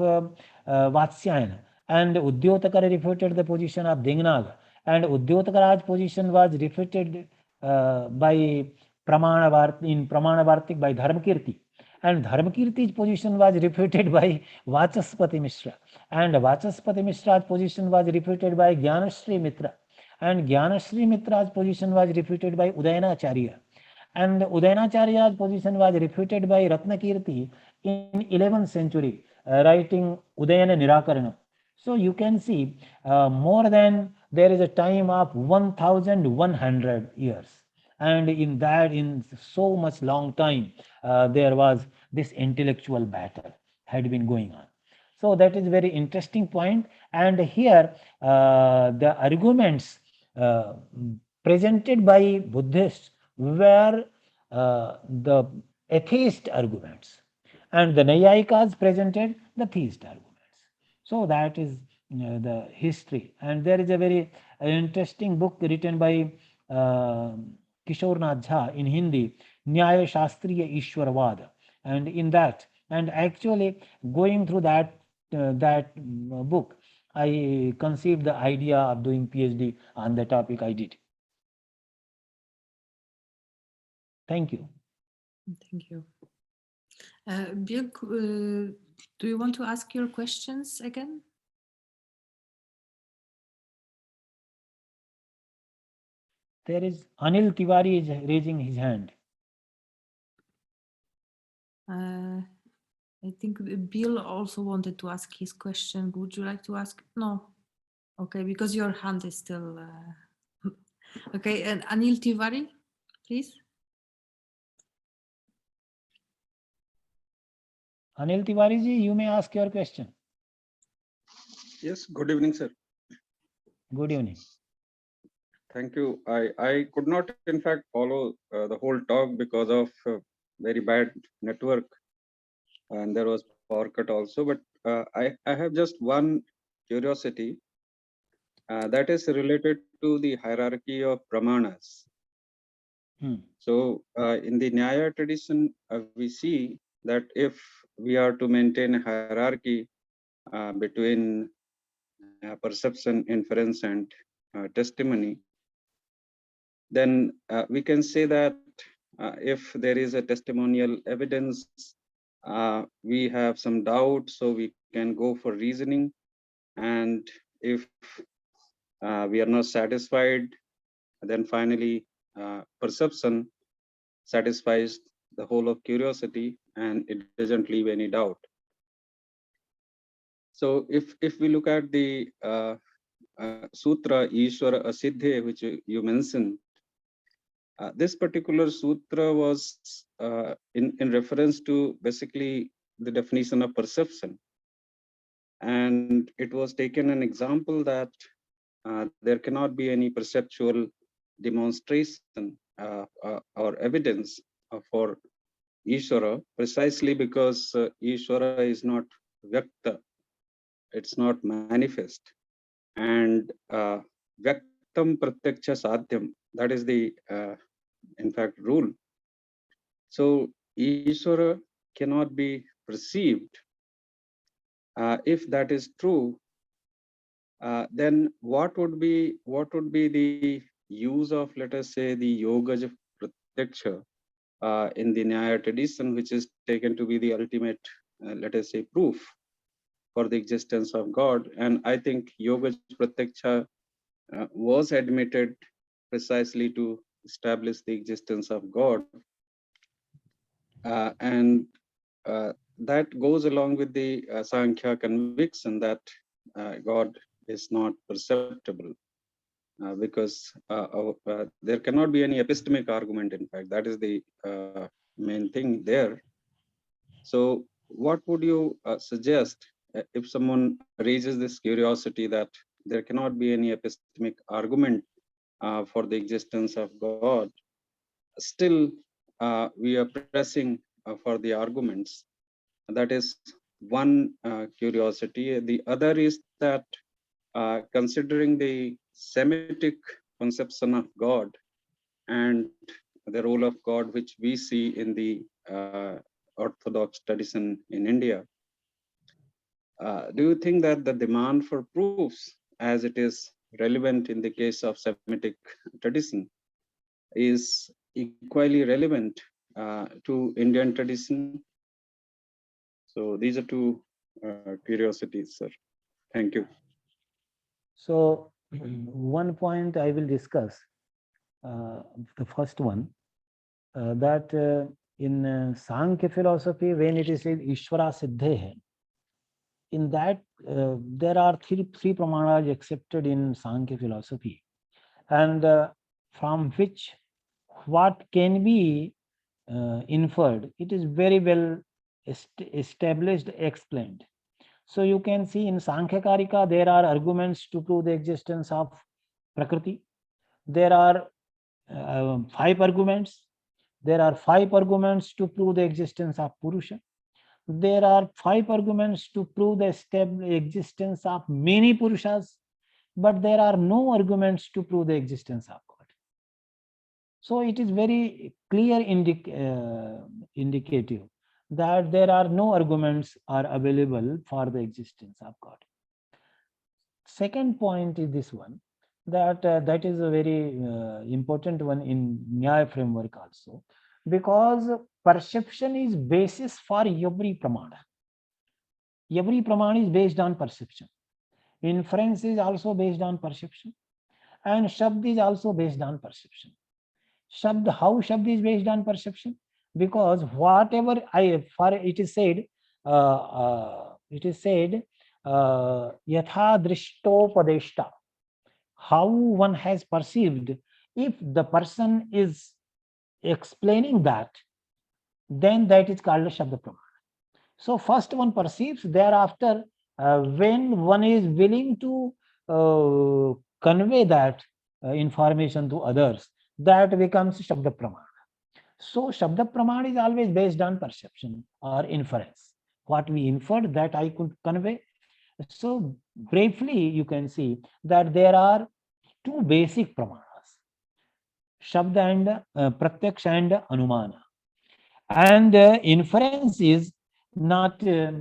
Vatsyayana, and Udyotakara refuted the position of Dignaga, and Udyotakara's position was refuted by Pramanavartik by Dharmakirti, and Dharmakirti's position was refuted by Vachaspati Mishra, and Vachaspati Mishra's position was refuted by Jnanashri Mitra, and Jnanashri Mitra's position was refuted by Udayanacharya, and Udayanacharya's position was refuted by Ratnakirti in 11th century, writing Udayana Nirakarana. So you can see more than, there is a time of 1100 years, and in that, in so much long time, there was this intellectual battle had been going on. So that is very interesting point. And here the arguments presented by Buddhists were the atheist arguments, and the Naiyayikas presented the theist arguments. So that is the history. And there is a very interesting book written by Kishore Nath Jha in Hindi, Nyāya Vaiśeṣika, and in that, and actually going through that book, I conceived the idea of doing PhD on the topic I did. Thank you. Thank you. Bill, do you want to ask your questions again? There is Anil Tiwari is raising his hand. I think Bill also wanted to ask his question. Would you like to ask? No. Okay, because your hand is still. Okay, and Anil Tiwari, please. Anil Tiwari ji, you may ask your question. Yes, good evening, sir. Good evening. Thank you. I could not, in fact, follow the whole talk because of very bad network, and there was power cut also. But I have just one curiosity that is related to the hierarchy of pramanas. So in the Nyaya tradition, we see that if we are to maintain a hierarchy between perception, inference, and testimony, then we can say that if there is a testimonial evidence, we have some doubt, so we can go for reasoning. And if we are not satisfied, then finally perception satisfies the whole of curiosity and it doesn't leave any doubt. So if we look at the sutra Ishvara Asiddhe, which you mentioned, this particular sutra was in reference to basically the definition of perception. And it was taken an example that there cannot be any perceptual demonstration or evidence for Ishvara, precisely because Ishvara is not Vyakta, it's not manifest. And Vyaktam Pratyaksha Sadhyam, that is the in fact rule. So Ishvara cannot be perceived. If that is true, then what would be the use of, let us say, the Yoga Pratyaksha in the Nyaya tradition, which is taken to be the ultimate, let us say, proof for the existence of God. And I think Yoga Pratyaksha was admitted precisely to establish the existence of God. And that goes along with the Sāṅkhyā conviction that God is not perceptible, because there cannot be any epistemic argument. In fact, that is the main thing there. So what would you suggest if someone raises this curiosity that there cannot be any epistemic argument for the existence of God? Still, we are pressing for the arguments. That is one curiosity. The other is that considering the Semitic conception of God and the role of God, which we see in the Orthodox tradition in India, do you think that the demand for proofs, as it is relevant in the case of Semitic tradition, is equally relevant to Indian tradition? So these are two curiosities, sir. Thank you. So one point I will discuss, the first one, that in Sāṅkhya philosophy, when it is said Ishvara Siddhe hai, in that there are three pramanas accepted in Sāṅkhya philosophy, and from which what can be inferred, it is very well established, explained. So you can see in Sāṅkhya Karika, there are arguments to prove the existence of Prakriti. There are 5 arguments. There are 5 arguments to prove the existence of Purusha. there are 5 arguments to prove the existence of many Purushas, but there are no arguments to prove the existence of God. So it is very clear indicative that there are no arguments are available for the existence of God. Second point is this one, that that is a very important one in Nyāya framework also, because perception is basis for every pramana. Every pramana is based on perception. Inference is also based on perception, and Shabd is also based on perception. Shabd, how Shabd is based on perception? Because whatever it is said, yatha drishtopadeshta, how one has perceived. If the person is explaining that, then that is called a Shabda Pramana. So first one perceives, thereafter when one is willing to convey that information to others, that becomes Shabda Pramana. So Shabda Pramana is always based on perception or inference. What we inferred, that I could convey. So briefly, you can see that there are 2 basic pramanas, Shabda and Pratyaksha and Anumana. And inference is not Shabda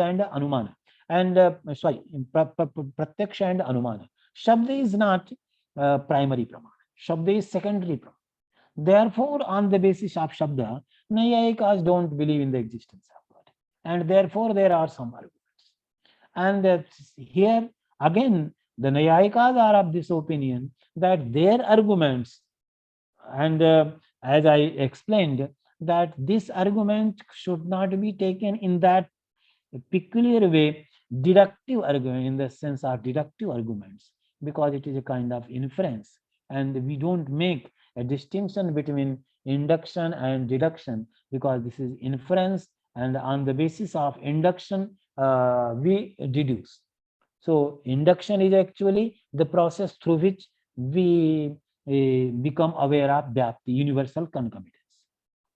and Anumana. And Pratyaksha and Anumana. Shabda is not primary pramana. Shabda is secondary pramana. Therefore, on the basis of Shabda, Naiyayikas don't believe in the existence of God. And therefore, there are some arguments. And here, again, the Naiyayikas are of this opinion that their arguments, and as I explained, that this argument should not be taken in that peculiar way, deductive argument, in the sense of deductive arguments, because it is a kind of inference. And we don't make a distinction between induction and deduction, because this is inference, and on the basis of induction, we deduce. So induction is actually the process through which we become aware of Vyapti, universal concomitance.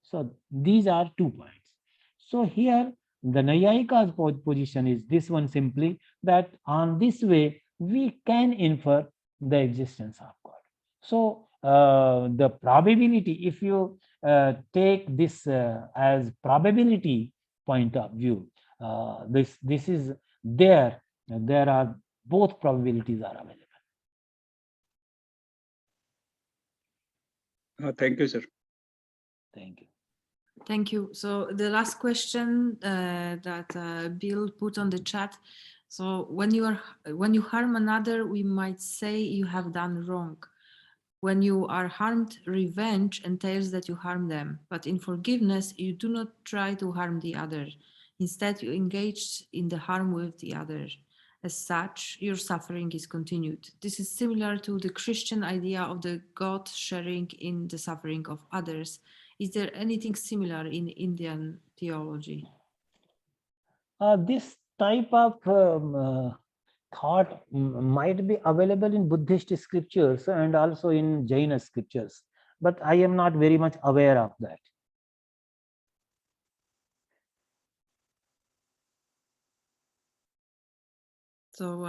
So these are 2 points. So here the Naiyayika's position is this one, simply that on this way we can infer the existence of God. So the probability, if you take this as probability point of view, this is there are both probabilities are available. Thank you, sir. Thank you. Thank you. So the last question that Bill put on the chat. So when you harm another, we might say you have done wrong. When you are harmed, revenge entails that you harm them. But in forgiveness, you do not try to harm the other. Instead, you engage in the harm with the other. As such, your suffering is continued. This is similar to the Christian idea of the God sharing in the suffering of others. Is there anything similar in Indian theology? This type of thought might be available in Buddhist scriptures and also in Jaina scriptures, but I am not very much aware of that. So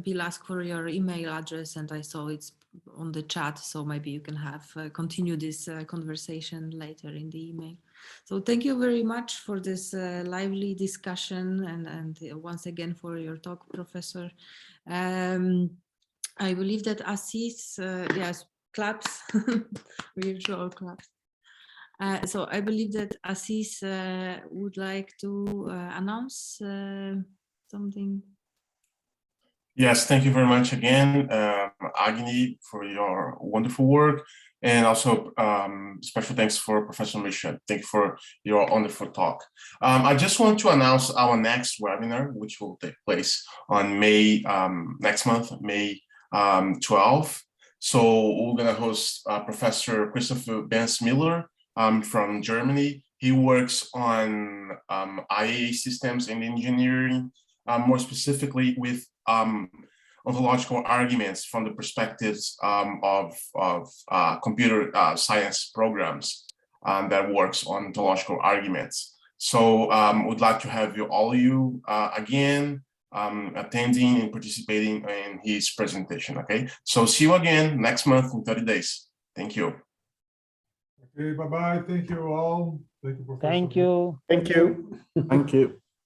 Bill asked for your email address, and I saw it's on the chat, so maybe you can have continue this conversation later in the email. So thank you very much for this lively discussion, and once again for your talk, Professor. I believe that Assis, yes, claps, virtual claps. So I believe that Assis would like to announce something. Yes, thank you very much again, Agni, for your wonderful work. And also special thanks for Professor Mishra. Thank you for your wonderful talk. I just want to announce our next webinar, which will take place on May, next month, May 12. So we're gonna host Professor Christopher Benz-Miller from Germany. He works on IA systems and engineering, more specifically with ontological arguments from the perspectives of computer science programs. that works on ontological arguments. So would like to have all of you again attending and participating in his presentation. Okay, so see you again next month in 30 days. Thank you. Okay, bye-bye. Thank you all. Thank you, Professor. Thank you. Thank you. Thank you.